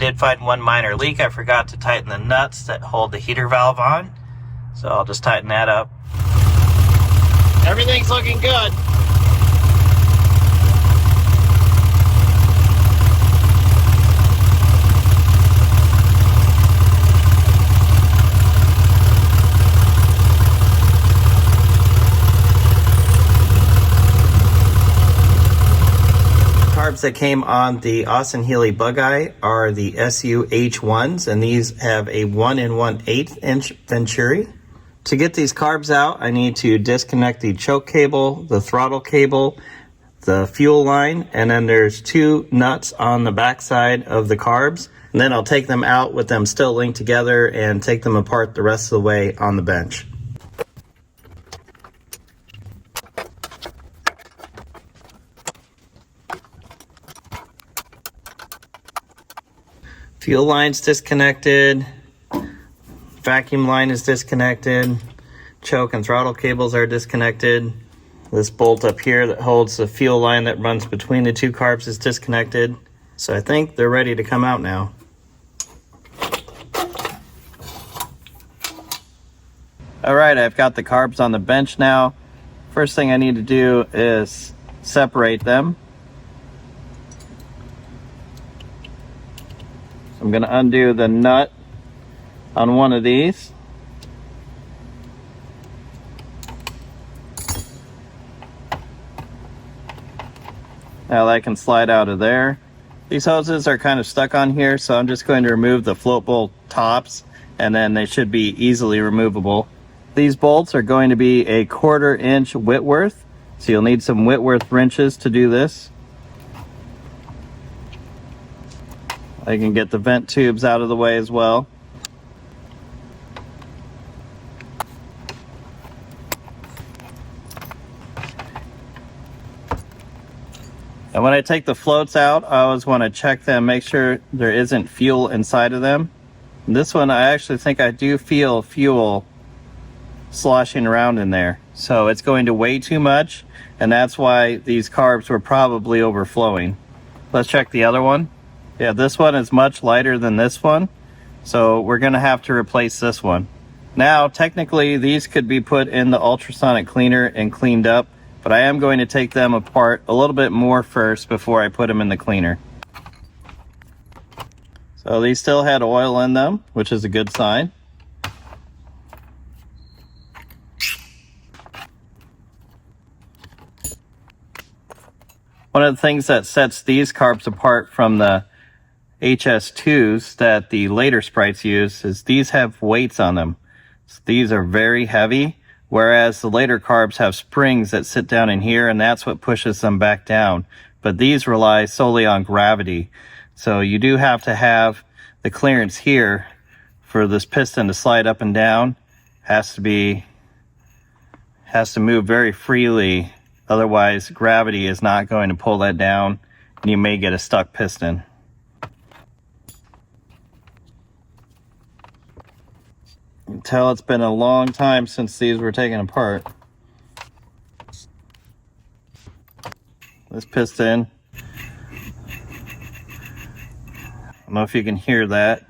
did find one minor leak. I forgot to tighten the nuts that hold the heater valve on. So I'll just tighten that up. Everything's looking good. Carbs that came on the Austin-Healey Bug-Eye are the SU-H1s, and these have a 1 1/8 inch venturi. To get these carbs out, I need to disconnect the choke cable, the throttle cable, the fuel line, and then there's 2 nuts on the back side of the carbs. And then I'll take them out with them still linked together and take them apart the rest of the way on the bench. Fuel line's disconnected, vacuum line is disconnected, choke and throttle cables are disconnected. This bolt up here that holds the fuel line that runs between the 2 carbs is disconnected. So I think they're ready to come out now. Alright, I've got the carbs on the bench now. First thing I need to do is separate them. I'm going to undo the nut on one of these. Now that can slide out of there. These hoses are kind of stuck on here, so I'm just going to remove the float bolt tops, and then they should be easily removable. These bolts are going to be a 1/4 inch Whitworth, so you'll need some Whitworth wrenches to do this. I can get the vent tubes out of the way as well. And when I take the floats out, I always want to check them, make sure there isn't fuel inside of them. And this one, I actually think I do feel fuel sloshing around in there. So it's going to weigh too much, and that's why these carbs were probably overflowing. Let's check the other one. Yeah, this one is much lighter than this one, so we're going to have to replace this one. Now, technically, these could be put in the ultrasonic cleaner and cleaned up, but I am going to take them apart a little bit more first before I put them in the cleaner. So these still had oil in them, which is a good sign. One of the things that sets these carbs apart from the HS2s that the later Sprites use is these have weights on them. So these are very heavy, whereas the later carbs have springs that sit down in here, and that's what pushes them back down. But these rely solely on gravity. So you do have to have the clearance here for this piston to slide up and down. Has to move very freely, otherwise gravity is not going to pull that down, and you may get a stuck piston. You can tell it's been a long time since these were taken apart. This piston, I don't know if you can hear that.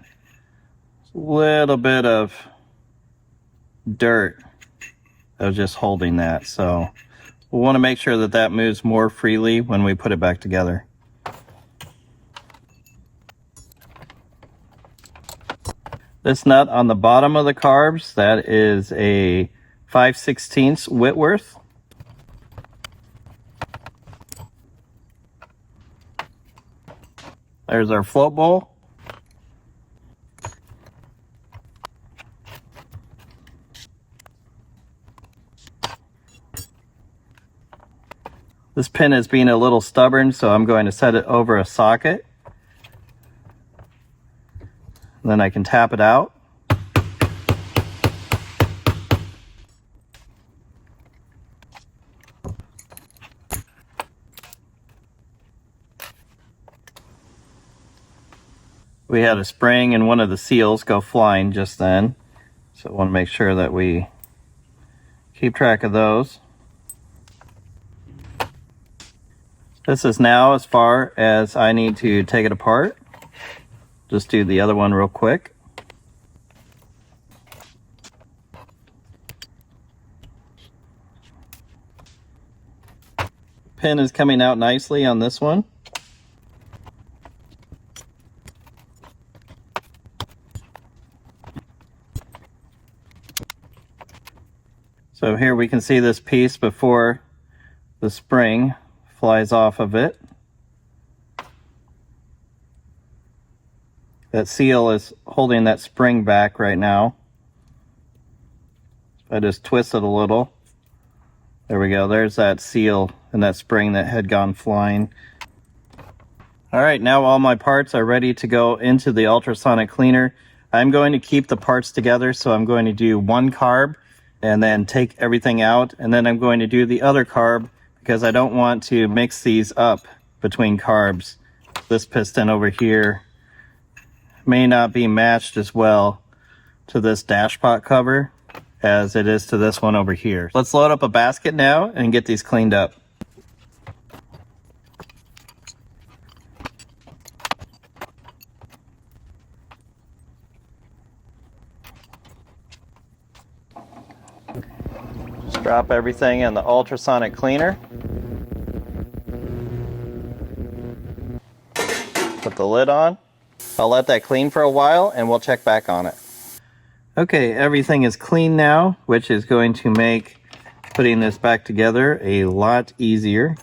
It's a little bit of dirt that was just holding that, so we'll want to make sure that that moves more freely when we put it back together. This nut on the bottom of the carbs, that is a 5/16 Whitworth. There's our float bowl. This pin is being a little stubborn, so I'm going to set it over a socket. Then I can tap it out. We had a spring and one of the seals go flying just then, so I want to make sure that we keep track of those. This is now as far as I need to take it apart. Just do the other one real quick. Pin is coming out nicely on this one. So here we can see this piece before the spring flies off of it. That seal is holding that spring back right now. I just twist it a little. There we go, there's that seal and that spring that had gone flying. All right, now all my parts are ready to go into the ultrasonic cleaner. I'm going to keep the parts together, so I'm going to do one carb and then take everything out, and then I'm going to do the other carb because I don't want to mix these up between carbs. This piston over here may not be matched as well to this dashpot cover as it is to this one over here. Let's load up a basket now and get these cleaned up. Just drop everything in the ultrasonic cleaner. Put the lid on. I'll let that clean for a while and we'll check back on it. Okay, everything is clean now, which is going to make putting this back together a lot easier.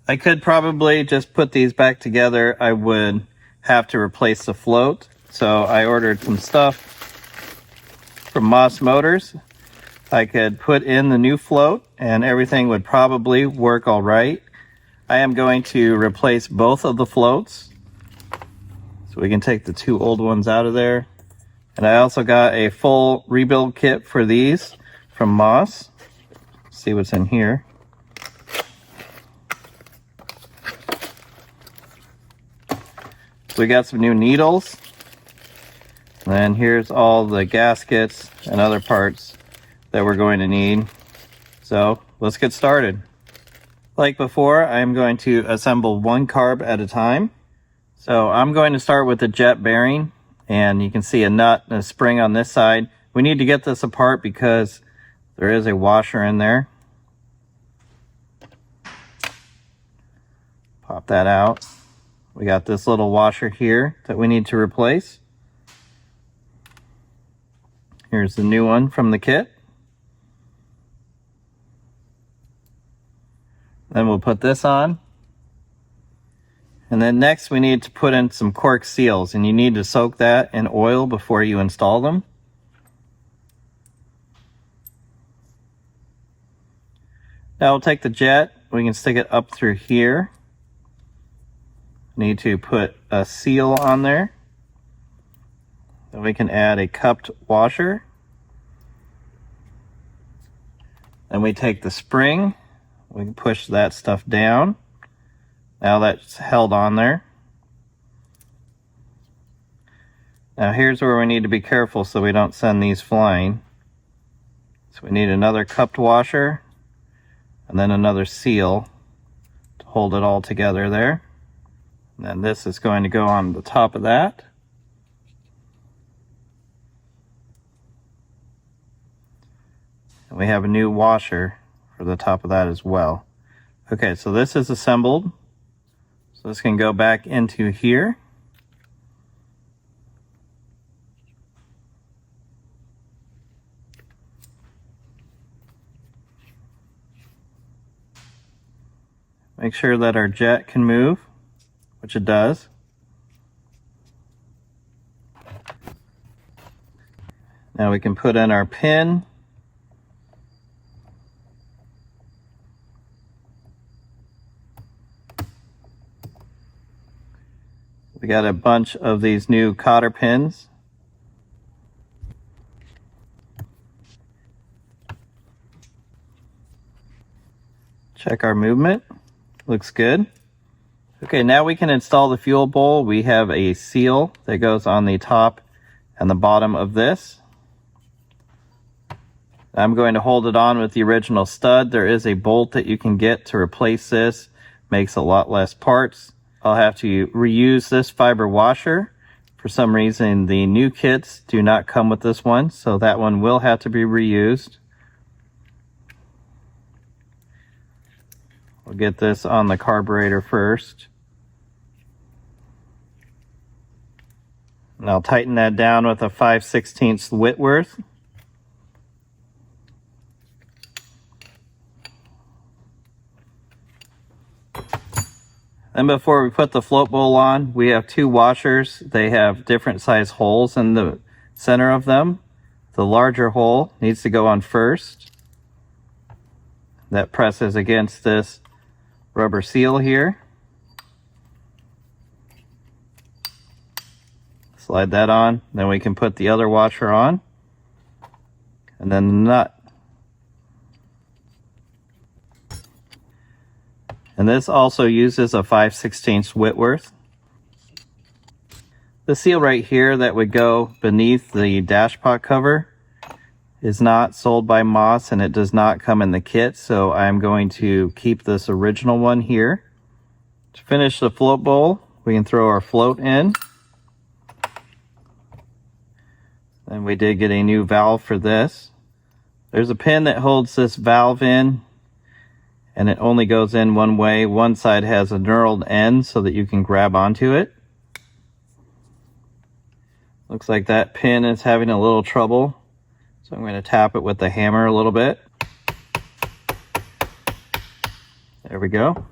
I could probably just put these back together. I would have to replace the float, so I ordered some stuff from Moss Motors. I could put in the new float and everything would probably work all right. I am going to replace both of the floats, so we can take the two old ones out of there. And I also got a full rebuild kit for these from Moss. Let's see what's in here. So we got some new needles. And then here's all the gaskets and other parts that we're going to need. So let's get started. Like before, I'm going to assemble one carb at a time. So I'm going to start with the jet bearing, and you can see a nut and a spring on this side. We need to get this apart because there is a washer in there. Pop that out. We got this little washer here that we need to replace. Here's the new one from the kit. Then we'll put this on. And then next we need to put in some cork seals, and you need to soak that in oil before you install them. Now we'll take the jet, we can stick it up through here. Need to put a seal on there. Then we can add a cupped washer. Then we take the spring. We can push that stuff down. Now that's held on there. Now here's where we need to be careful so we don't send these flying. So we need another cupped washer and then another seal to hold it all together there. And then this is going to go on the top of that. And we have a new washer for the top of that as well. Okay, so this is assembled. So this can go back into here. Make sure that our jet can move, which it does. Now we can put in our pin. We got a bunch of these new cotter pins. Check our movement. Looks good. Okay, now we can install the fuel bowl. We have a seal that goes on the top and the bottom of this. I'm going to hold it on with the original stud. There is a bolt that you can get to replace this. Makes a lot less parts. I'll have to reuse this fiber washer. For some reason, the new kits do not come with this one, so that one will have to be reused. We'll get this on the carburetor first. And I'll tighten that down with a 5/16 Whitworth. And before we put the float bowl on, we have two washers. They have different size holes in the center of them. The larger hole needs to go on first. That presses against this rubber seal here. Slide that on, then we can put the other washer on. And then the nut. And this also uses a 5/16 Whitworth. The seal right here that would go beneath the dashpot cover is not sold by Moss, and it does not come in the kit, so I'm going to keep this original one here. To finish the float bowl, we can throw our float in. And we did get a new valve for this. There's a pin that holds this valve in, and it only goes in one way. One side has a knurled end so that you can grab onto it. Looks like that pin is having a little trouble, so I'm going to tap it with the hammer a little bit. There we go.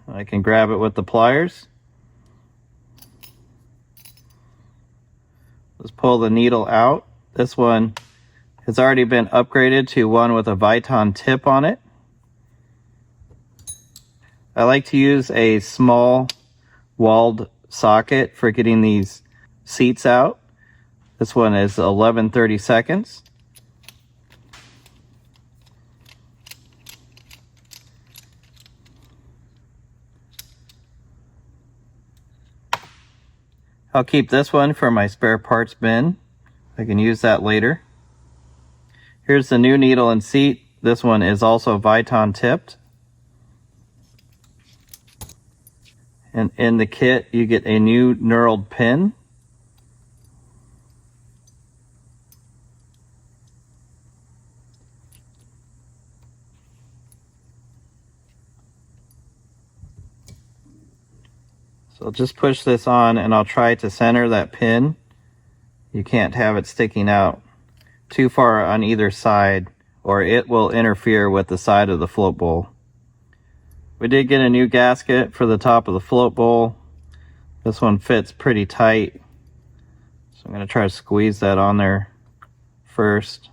I can grab it with the pliers. Let's pull the needle out. This one has already been upgraded to one with a Viton tip on it. I like to use a small walled socket for getting these seats out. This one is 11/32. I'll keep this one for my spare parts bin. I can use that later. Here's the new needle and seat. This one is also Viton tipped. And in the kit, you get a new knurled pin. So I'll just push this on, and I'll try to center that pin. You can't have it sticking out too far on either side, or it will interfere with the side of the float bowl. We did get a new gasket for the top of the float bowl. This one fits pretty tight, so I'm going to try to squeeze that on there first.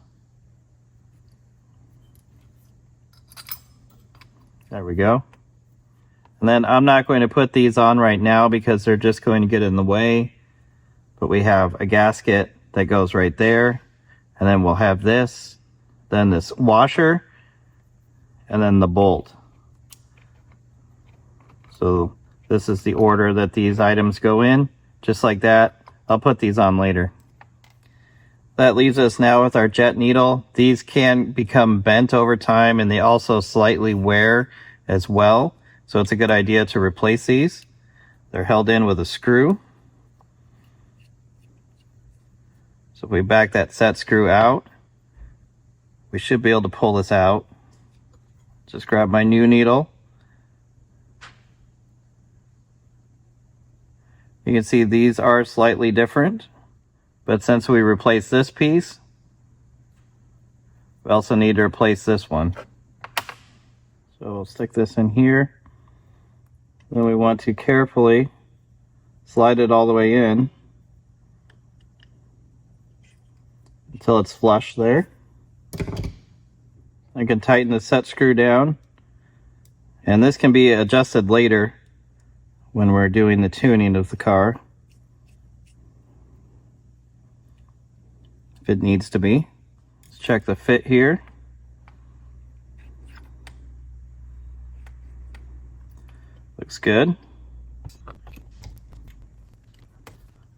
There we go. And then I'm not going to put these on right now because they're just going to get in the way. But we have a gasket that goes right there. And then we'll have this, then this washer, and then the bolt. So this is the order that these items go in, just like that. I'll put these on later. That leaves us now with our jet needle. These can become bent over time, and they also slightly wear as well. So it's a good idea to replace these. They're held in with a screw. So if we back that set screw out, we should be able to pull this out. Just grab my new needle. You can see these are slightly different, but since we replaced this piece, we also need to replace this one. So we'll stick this in here. Then we want to carefully slide it all the way in until it's flush there. I can tighten the set screw down, and this can be adjusted later when we're doing the tuning of the car, if it needs to be. Let's check the fit here. Looks good.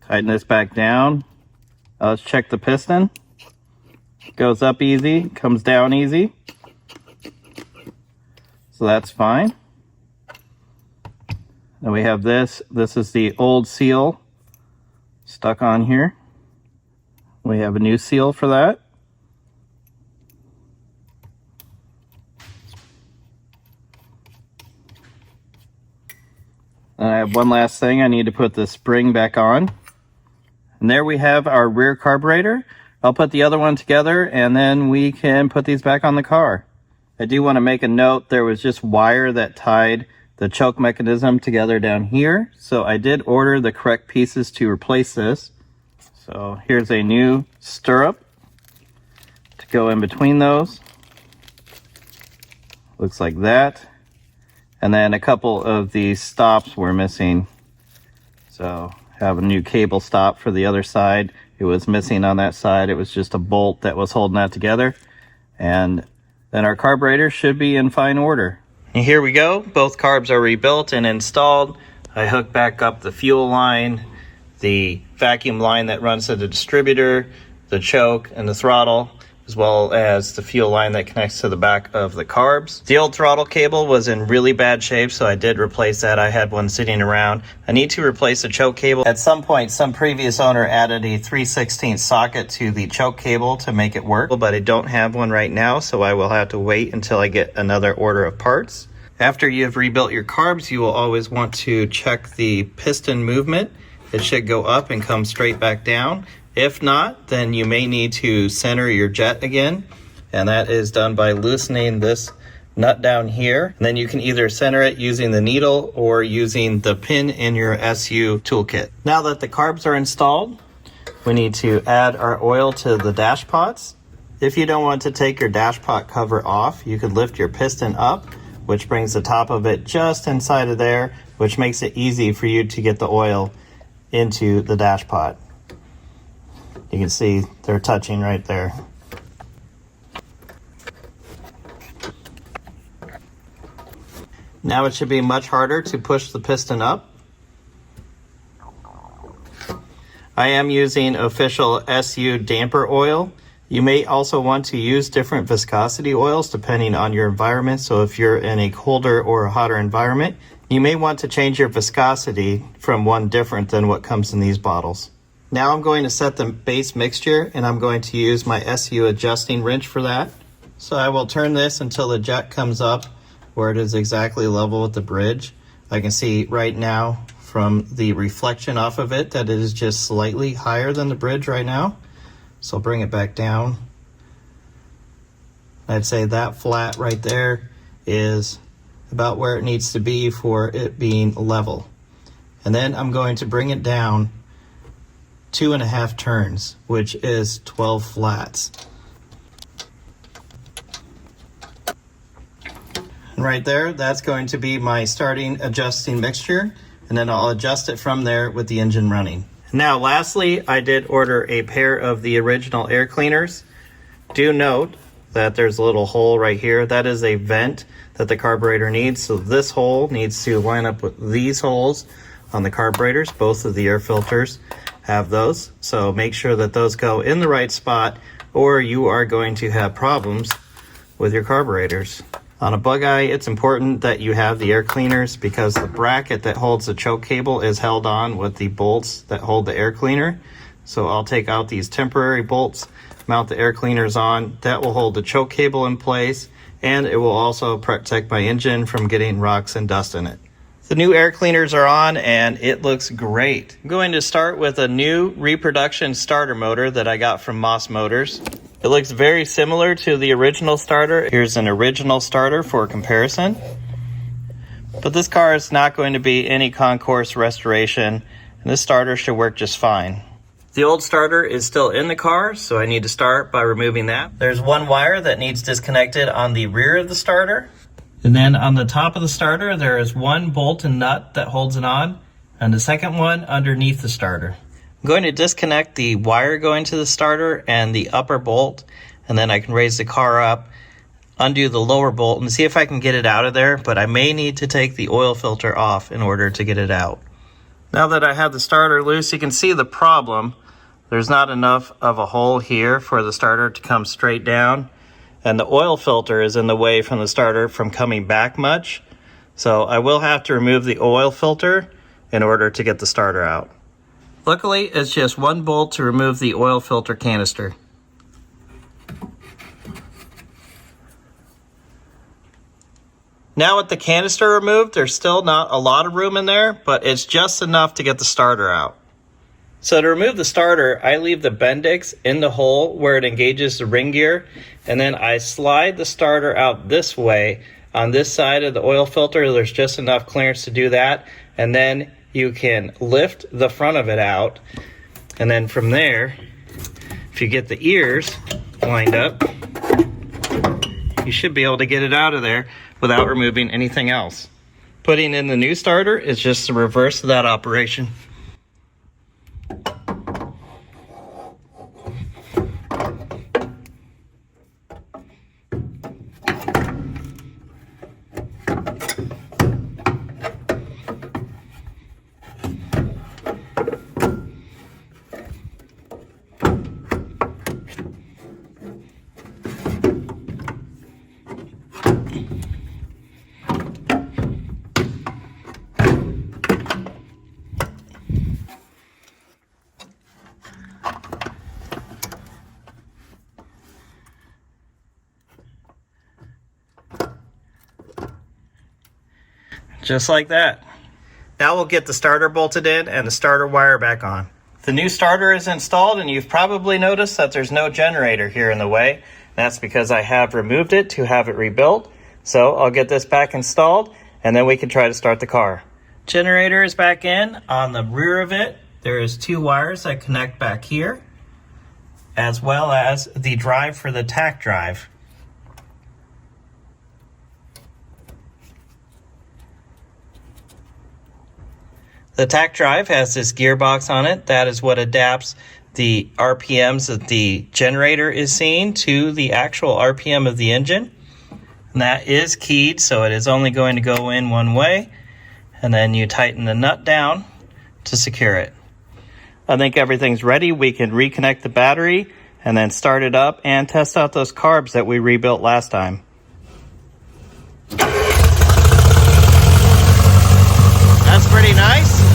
Tighten this back down. Let's check the piston. Goes up easy, comes down easy. So that's fine. Then we have this. This is the old seal stuck on here. We have a new seal for that. And I have one last thing. I need to put the spring back on. And there we have our rear carburetor. I'll put the other one together and then we can put these back on the car. I do want to make a note, there was just wire that tied the choke mechanism together down here. So I did order the correct pieces to replace this. So here's a new stirrup to go in between those. Looks like that. And then a couple of these stops were missing. So I have a new cable stop for the other side. It was missing on that side. It was just a bolt that was holding that together. And then our carburetor should be in fine order. And here we go. Both carbs are rebuilt and installed. I hooked back up the fuel line, the vacuum line that runs to the distributor, the choke, and the throttle, as well as the fuel line that connects to the back of the carbs. The old throttle cable was in really bad shape, so I did replace that. I had one sitting around. I need to replace the choke cable. At some point, some previous owner added a 3/16 socket to the choke cable to make it work, but I don't have one right now, so I will have to wait until I get another order of parts. After you've rebuilt your carbs, you will always want to check the piston movement. It should go up and come straight back down. If not, then you may need to center your jet again, and that is done by loosening this nut down here. And then you can either center it using the needle or using the pin in your SU toolkit. Now that the carbs are installed, we need to add our oil to the dash pots. If you don't want to take your dash pot cover off, you could lift your piston up, which brings the top of it just inside of there, which makes it easy for you to get the oil into the dash pot. You can see they're touching right there. Now it should be much harder to push the piston up. I am using official SU damper oil. You may also want to use different viscosity oils depending on your environment. So if you're in a colder or a hotter environment, you may want to change your viscosity from one different than what comes in these bottles. Now I'm going to set the base mixture, and I'm going to use my SU adjusting wrench for that. So I will turn this until the jet comes up where it is exactly level with the bridge. I can see right now from the reflection off of it that it is just slightly higher than the bridge right now. So I'll bring it back down. I'd say that flat right there is about where it needs to be for it being level. And then I'm going to bring it down 2.5 turns, which is 12 flats. And right there, that's going to be my starting adjusting mixture, and then I'll adjust it from there with the engine running. Now lastly, I did order a pair of the original air cleaners. Do note that there's a little hole right here. That is a vent that the carburetor needs, so this hole needs to line up with these holes on the carburetors. Both of the air filters have those, so make sure that those go in the right spot or you are going to have problems with your carburetors. On a bug eye, it's important that you have the air cleaners because the bracket that holds the choke cable is held on with the bolts that hold the air cleaner. So I'll take out these temporary bolts, mount the air cleaners on. That will hold the choke cable in place, and it will also protect my engine from getting rocks and dust in it. The new air cleaners are on and it looks great. I'm going to start with a new reproduction starter motor that I got from Moss Motors. It looks very similar to the original starter. Here's an original starter for comparison. But this car is not going to be any concourse restoration, and this starter should work just fine. The old starter is still in the car, so I need to start by removing that. There's one wire that needs disconnected on the rear of the starter. And then on the top of the starter, there is one bolt and nut that holds it on, and the second one underneath the starter. I'm going to disconnect the wire going to the starter and the upper bolt, and then I can raise the car up, undo the lower bolt, and see if I can get it out of there, but I may need to take the oil filter off in order to get it out. Now that I have the starter loose, you can see the problem There's not enough of a hole here for the starter to come straight down, and the oil filter is in the way from the starter from coming back much. So I will have to remove the oil filter in order to get the starter out. Luckily, it's just one bolt to remove the oil filter canister. Now with the canister removed, there's still not a lot of room in there, but it's just enough to get the starter out. So to remove the starter, I leave the Bendix in the hole where it engages the ring gear, and then I slide the starter out this way. On this side of the oil filter, there's just enough clearance to do that, and then you can lift the front of it out, and then from there, if you get the ears lined up, you should be able to get it out of there without removing anything else. Putting in the new starter is just the reverse of that operation. Just like that. Now we'll get the starter bolted in and the starter wire back on. The new starter is installed, and you've probably noticed that there's no generator here in the way. That's because I have removed it to have it rebuilt. So I'll get this back installed, and then we can try to start the car. Generator is back in. On the rear of it, there is 2 wires that connect back here, as well as the drive for the tack drive. The tack drive has this gearbox on it. That is what adapts the RPMs that the generator is seeing to the actual RPM of the engine. And that is keyed, so it is only going to go in one way. And then you tighten the nut down to secure it. I think everything's ready. We can reconnect the battery and then start it up and test out those carbs that we rebuilt last time. That's pretty nice.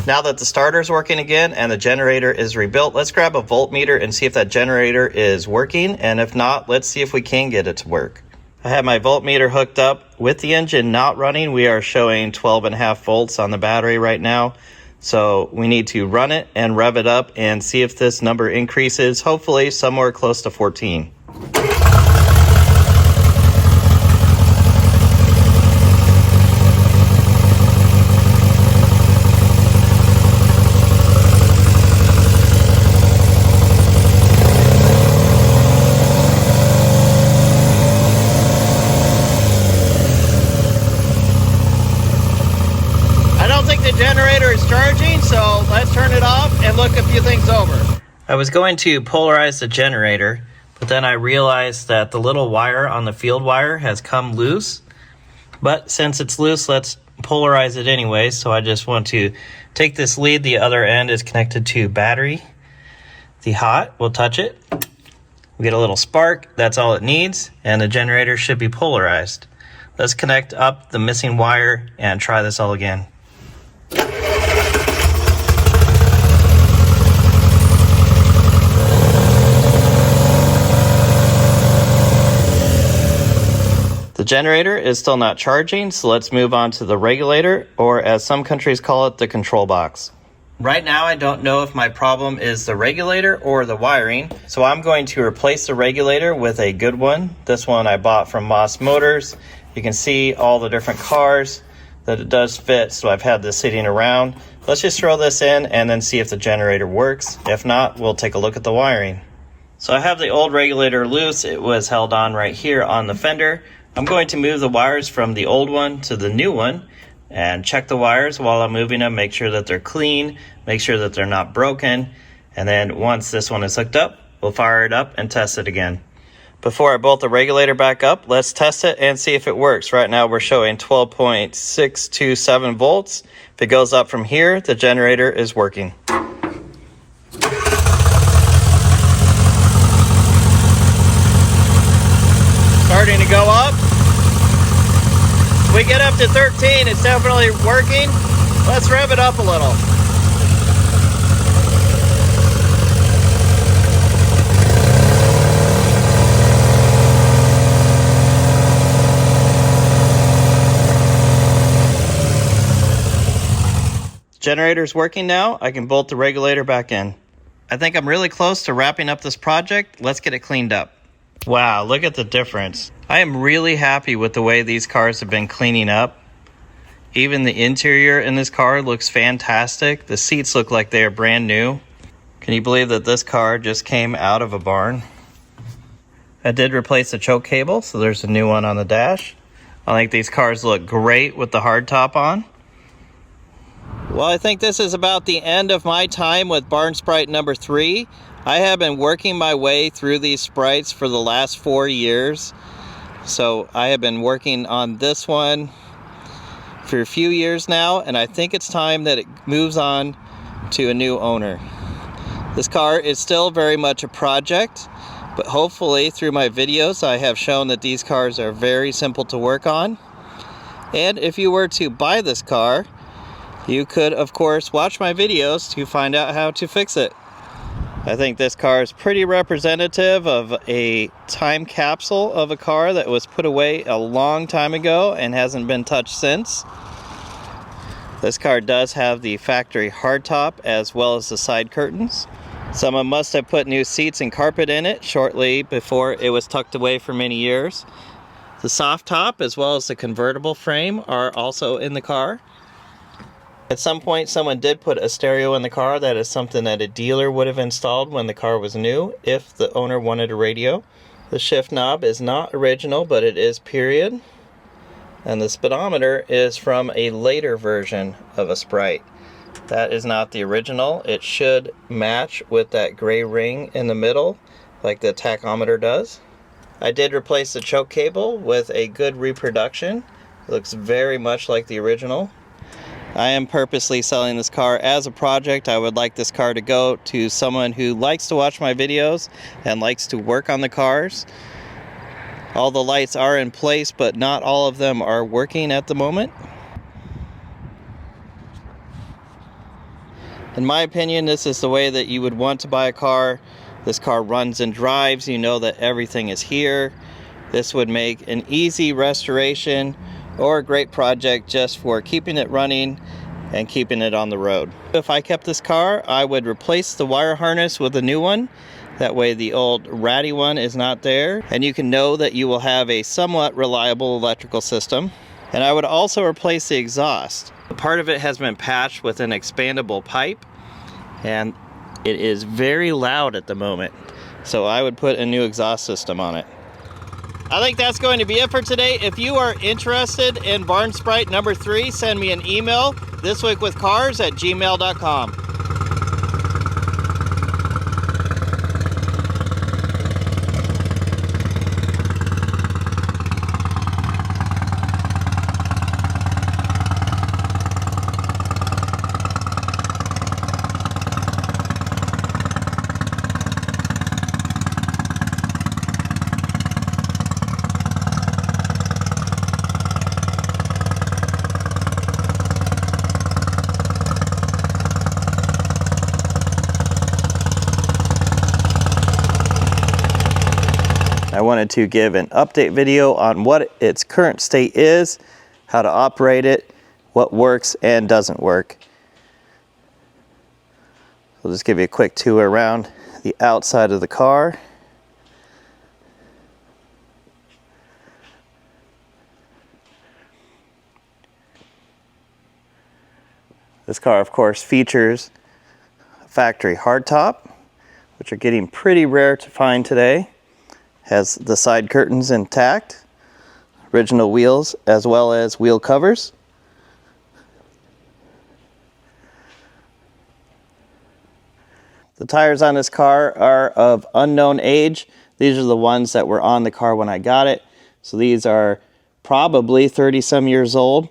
Now that the starter is working again and the generator is rebuilt, let's grab a voltmeter and see if that generator is working. And if not, let's see if we can get it to work. I have my voltmeter hooked up with the engine not running. We are showing 12.5 volts on the battery right now. So we need to run it and rev it up and see if this number increases, hopefully somewhere close to 14. Generator is charging, so let's turn it off and look a few things over. I was going to polarize the generator, but then I realized that the little wire on the field wire has come loose. But since it's loose, let's polarize it anyway. So I just want to take this lead. The other end is connected to battery. The hot, we'll touch it. We get a little spark, that's all it needs, and the generator should be polarized. Let's connect up the missing wire and try this all again. The generator is still not charging, so let's move on to the regulator, or as some countries call it, the control box. Right now, I don't know if my problem is the regulator or the wiring, so I'm going to replace the regulator with a good one. This one I bought from Moss Motors. You can see all the different cars that it does fit, so I've had this sitting around. Let's just throw this in and then see if the generator works. If not, we'll take a look at the wiring. So I have the old regulator loose. It was held on right here on the fender. I'm going to move the wires from the old one to the new one and check the wires while I'm moving them, make sure that they're clean, make sure that they're not broken. And then once this one is hooked up, we'll fire it up and test it again. Before I bolt the regulator back up, let's test it and see if it works. Right now we're showing 12.627 volts. If it goes up from here, the generator is working. go up. We get up to 13, it's definitely working. Let's rev it up a little. Generator's working now. I can bolt the regulator back in. I think I'm really close to wrapping up this project. Let's get it cleaned up. Wow, look at the difference. I am really happy with the way these cars have been cleaning up. Even the interior in this car looks fantastic. The seats look like they are brand new. Can you believe that this car just came out of a barn? I did replace the choke cable, so there's a new one on the dash. I think these cars look great with the hardtop on. Well, I think this is about the end of my time with Barn Sprite number 3. I have been working my way through these sprites for the last 4 years. So I have been working on this one for a few years now, and I think it's time that it moves on to a new owner. This car is still very much a project, but hopefully through my videos I have shown that these cars are very simple to work on. And if you were to buy this car, you could, of course, watch my videos to find out how to fix it. I think this car is pretty representative of a time capsule of a car that was put away a long time ago and hasn't been touched since. This car does have the factory hardtop as well as the side curtains. Someone must have put new seats and carpet in it shortly before it was tucked away for many years. The soft top as well as the convertible frame are also in the car. At some point, someone did put a stereo in the car. That is something that a dealer would have installed when the car was new, if the owner wanted a radio. The shift knob is not original, but it is period. And the speedometer is from a later version of a Sprite. That is not the original. It should match with that gray ring in the middle, like the tachometer does. I did replace the choke cable with a good reproduction. It looks very much like the original. I am purposely selling this car as a project. I would like this car to go to someone who likes to watch my videos and likes to work on the cars. All the lights are in place, but not all of them are working at the moment. In my opinion, this is the way that you would want to buy a car. This car runs and drives. You know that everything is here. This would make an easy restoration or a great project just for keeping it running and keeping it on the road. If I kept this car, I would replace the wire harness with a new one. That way the old ratty one is not there, and you can know that you will have a somewhat reliable electrical system. And I would also replace the exhaust. Part of it has been patched with an expandable pipe, and it is very loud at the moment. So I would put a new exhaust system on it. I think that's going to be it for today. If you are interested in Barn Sprite number 3, send me an email, thisweekwithcars@gmail.com. I wanted to give an update video on what its current state is, how to operate it, what works and doesn't work. I'll just give you a quick tour around the outside of the car. This car, of course, features a factory hardtop, which are getting pretty rare to find today. Has the side curtains intact, original wheels as well as wheel covers. The tires on this car are of unknown age. These are the ones that were on the car when I got it. So these are probably 30 some years old.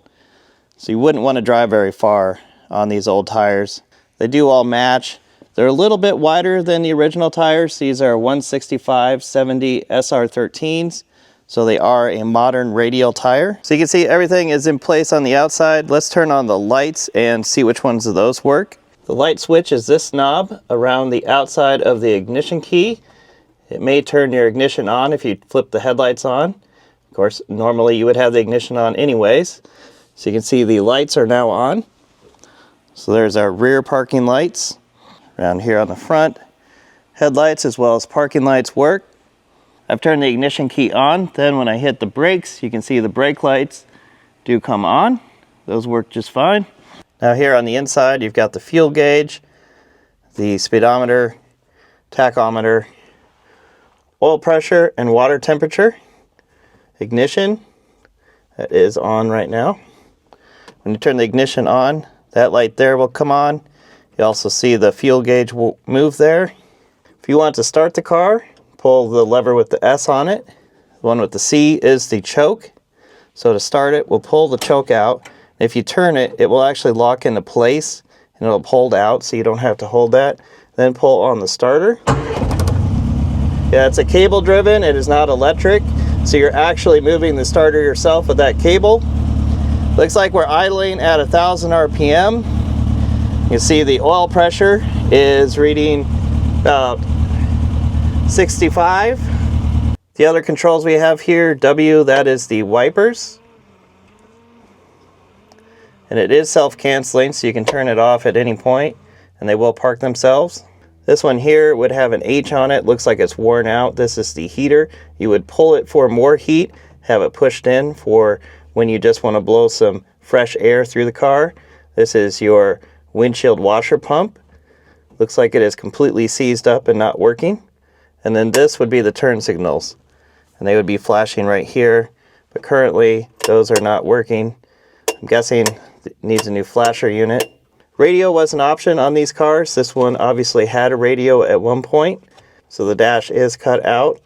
So you wouldn't want to drive very far on these old tires. They do all match. They're a little bit wider than the original tires. These are 165/70 SR13s. So they are a modern radial tire. So you can see everything is in place on the outside. Let's turn on the lights and see which ones of those work. The light switch is this knob around the outside of the ignition key. It may turn your ignition on if you flip the headlights on. Of course, normally you would have the ignition on anyways. So you can see the lights are now on. So there's our rear parking lights. Around here on the front, headlights as well as parking lights work. I've turned the ignition key on. Then when I hit the brakes, you can see the brake lights do come on. Those work just fine. Now here on the inside, you've got the fuel gauge, the speedometer, tachometer, oil pressure and water temperature. Ignition, that is on right now. When you turn the ignition on, that light there will come on. You also see the fuel gauge will move there. If you want to start the car, pull the lever with the S on it. The one with the C is the choke. So to start it, we'll pull the choke out. If you turn it, it will actually lock into place and it'll hold out so you don't have to hold that. Then pull on the starter. Yeah, it's a cable driven, it is not electric, so you're actually moving the starter yourself with that cable. Looks like we're idling at 1,000 RPM. You can see the oil pressure is reading about 65. The other controls we have here, W, that is the wipers. And it is self-canceling, so you can turn it off at any point and they will park themselves. This one here would have an H on it. Looks like it's worn out. This is the heater. You would pull it for more heat, have it pushed in for when you just want to blow some fresh air through the car. This is your windshield washer pump. Looks like it is completely seized up and not working. And then this would be the turn signals. And they would be flashing right here. But currently, those are not working. I'm guessing it needs a new flasher unit. Radio was an option on these cars. This one obviously had a radio at one point, so the dash is cut out.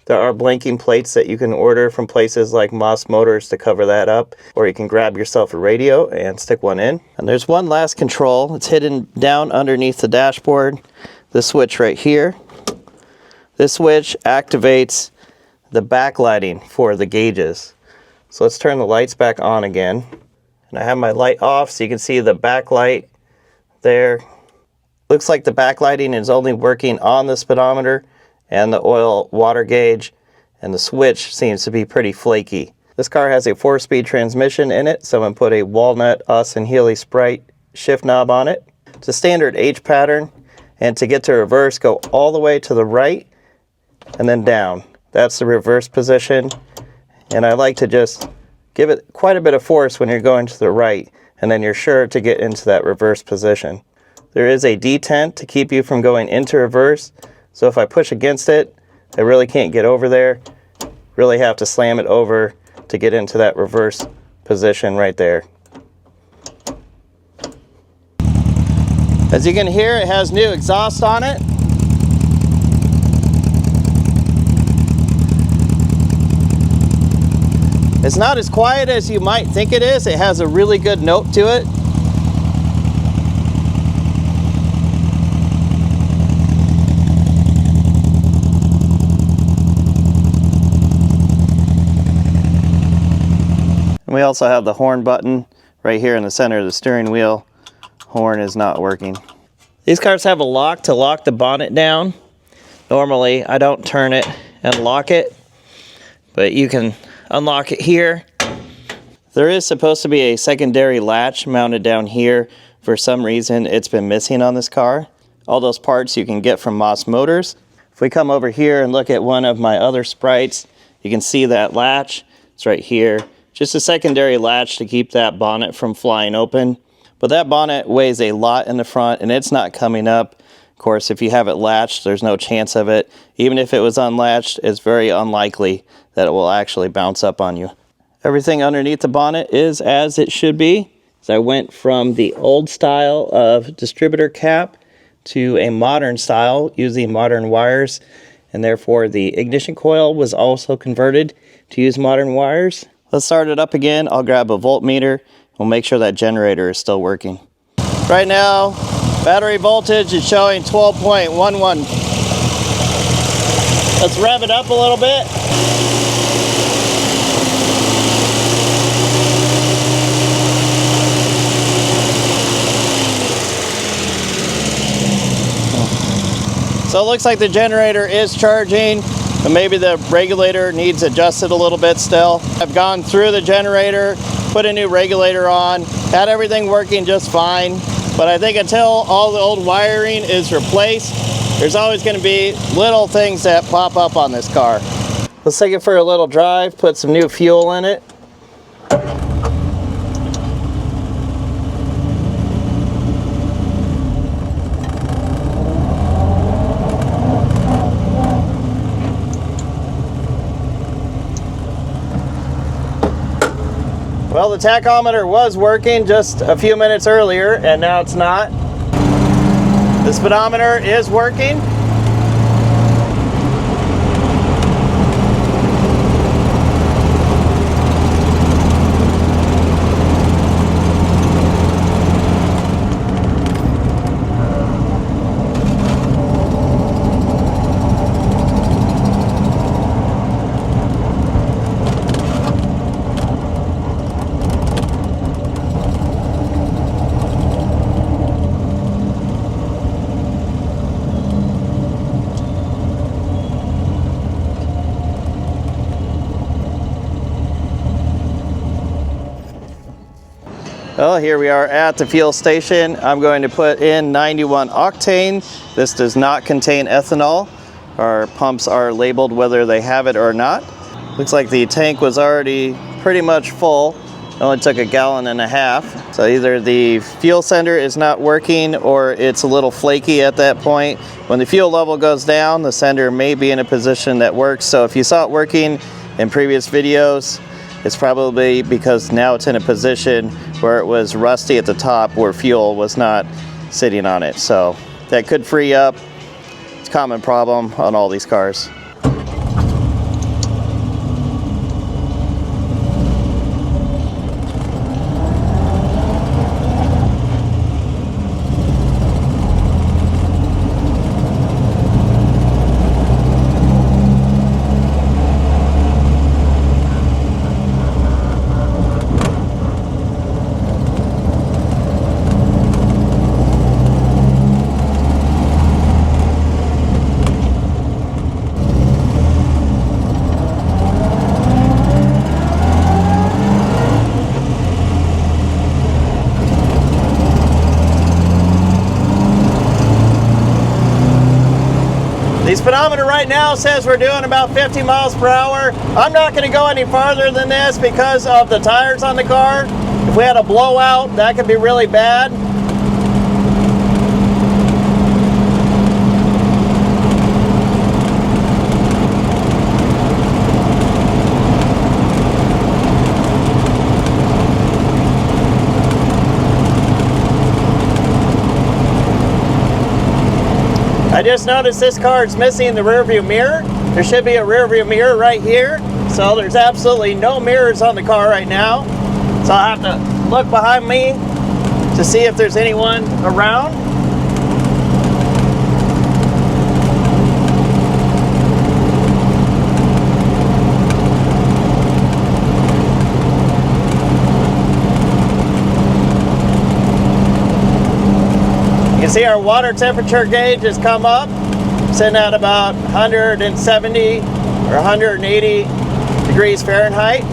There are blanking plates that you can order from places like Moss Motors to cover that up, or you can grab yourself a radio and stick one in. And there's one last control. It's hidden down underneath the dashboard. This switch right here. This switch activates the backlighting for the gauges. So let's turn the lights back on again. And I have my light off so you can see the backlight there. Looks like the backlighting is only working on the speedometer and the oil water gauge, and the switch seems to be pretty flaky. This car has a 4-speed transmission in it. Someone put a walnut Austin-healey Sprite shift knob on it. It's a standard H pattern, and to get to reverse, go all the way to the right and then down. That's the reverse position, and I like to just give it quite a bit of force when you're going to the right, and then you're sure to get into that reverse position. There is a detent to keep you from going into reverse, so if I push against it, I really can't get over there. Really have to slam it over to get into that reverse position right there. As you can hear, it has new exhaust on it. It's not as quiet as you might think it is. It has a really good note to it. And we also have the horn button right here in the center of the steering wheel. Horn is not working. These cars have a lock to lock the bonnet down. Normally, I don't turn it and lock it, but you can unlock it here. There is supposed to be a secondary latch mounted down here. For some reason, it's been missing on this car. All those parts you can get from Moss Motors. If we come over here and look at one of my other Sprites, you can see that latch. It's right here. Just a secondary latch to keep that bonnet from flying open. But that bonnet weighs a lot in the front and it's not coming up. Of course, if you have it latched, there's no chance of it. Even if it was unlatched, it's very unlikely that it will actually bounce up on you. Everything underneath the bonnet is as it should be. So I went from the old style of distributor cap to a modern style using modern wires, and therefore the ignition coil was also converted to use modern wires. Let's start it up again. I'll grab a voltmeter. We'll make sure that generator is still working. Right now, battery voltage is showing 12.11. Let's rev it up a little bit. So it looks like the generator is charging, but maybe the regulator needs adjusted a little bit still. I've gone through the generator, put a new regulator on, had everything working just fine. But I think until all the old wiring is replaced, there's always going to be little things that pop up on this car. Let's take it for a little drive, put some new fuel in it. Well, the tachometer was working just a few minutes earlier, and now it's not. The speedometer is working. Well, here we are at the fuel station. I'm going to put in 91 octane. This does not contain ethanol. Our pumps are labeled whether they have it or not. Looks like the tank was already pretty much full. It only took 1.5 gallons. So either the fuel sender is not working or it's a little flaky at that point. When the fuel level goes down, the sender may be in a position that works. So if you saw it working in previous videos, it's probably because now it's in a position where it was rusty at the top where fuel was not sitting on it. So that could free up. It's a common problem on all these cars. The speedometer right now says we're doing about 50 miles per hour. I'm not going to go any farther than this because of the tires on the car. If we had a blowout, that could be really bad. I just noticed this car is missing the rear view mirror. There should be a rear view mirror right here. So there's absolutely no mirrors on the car right now. So I'll have to look behind me to see if there's anyone around. You can see our water temperature gauge has come up, sitting at about 170 or 180 degrees Fahrenheit.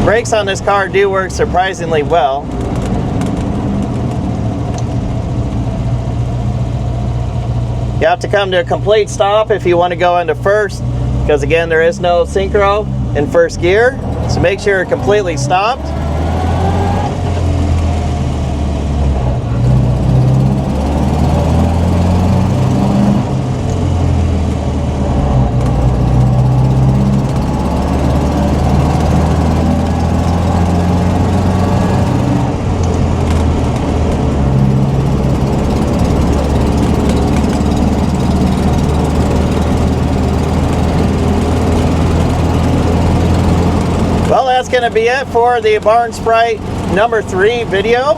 brakes on this car do work surprisingly well. You have to come to a complete stop if you want to go into first, because again, there is no synchro in first gear. So make sure you're completely stopped. Well, that's going to be it for the Barn Sprite number 3 video.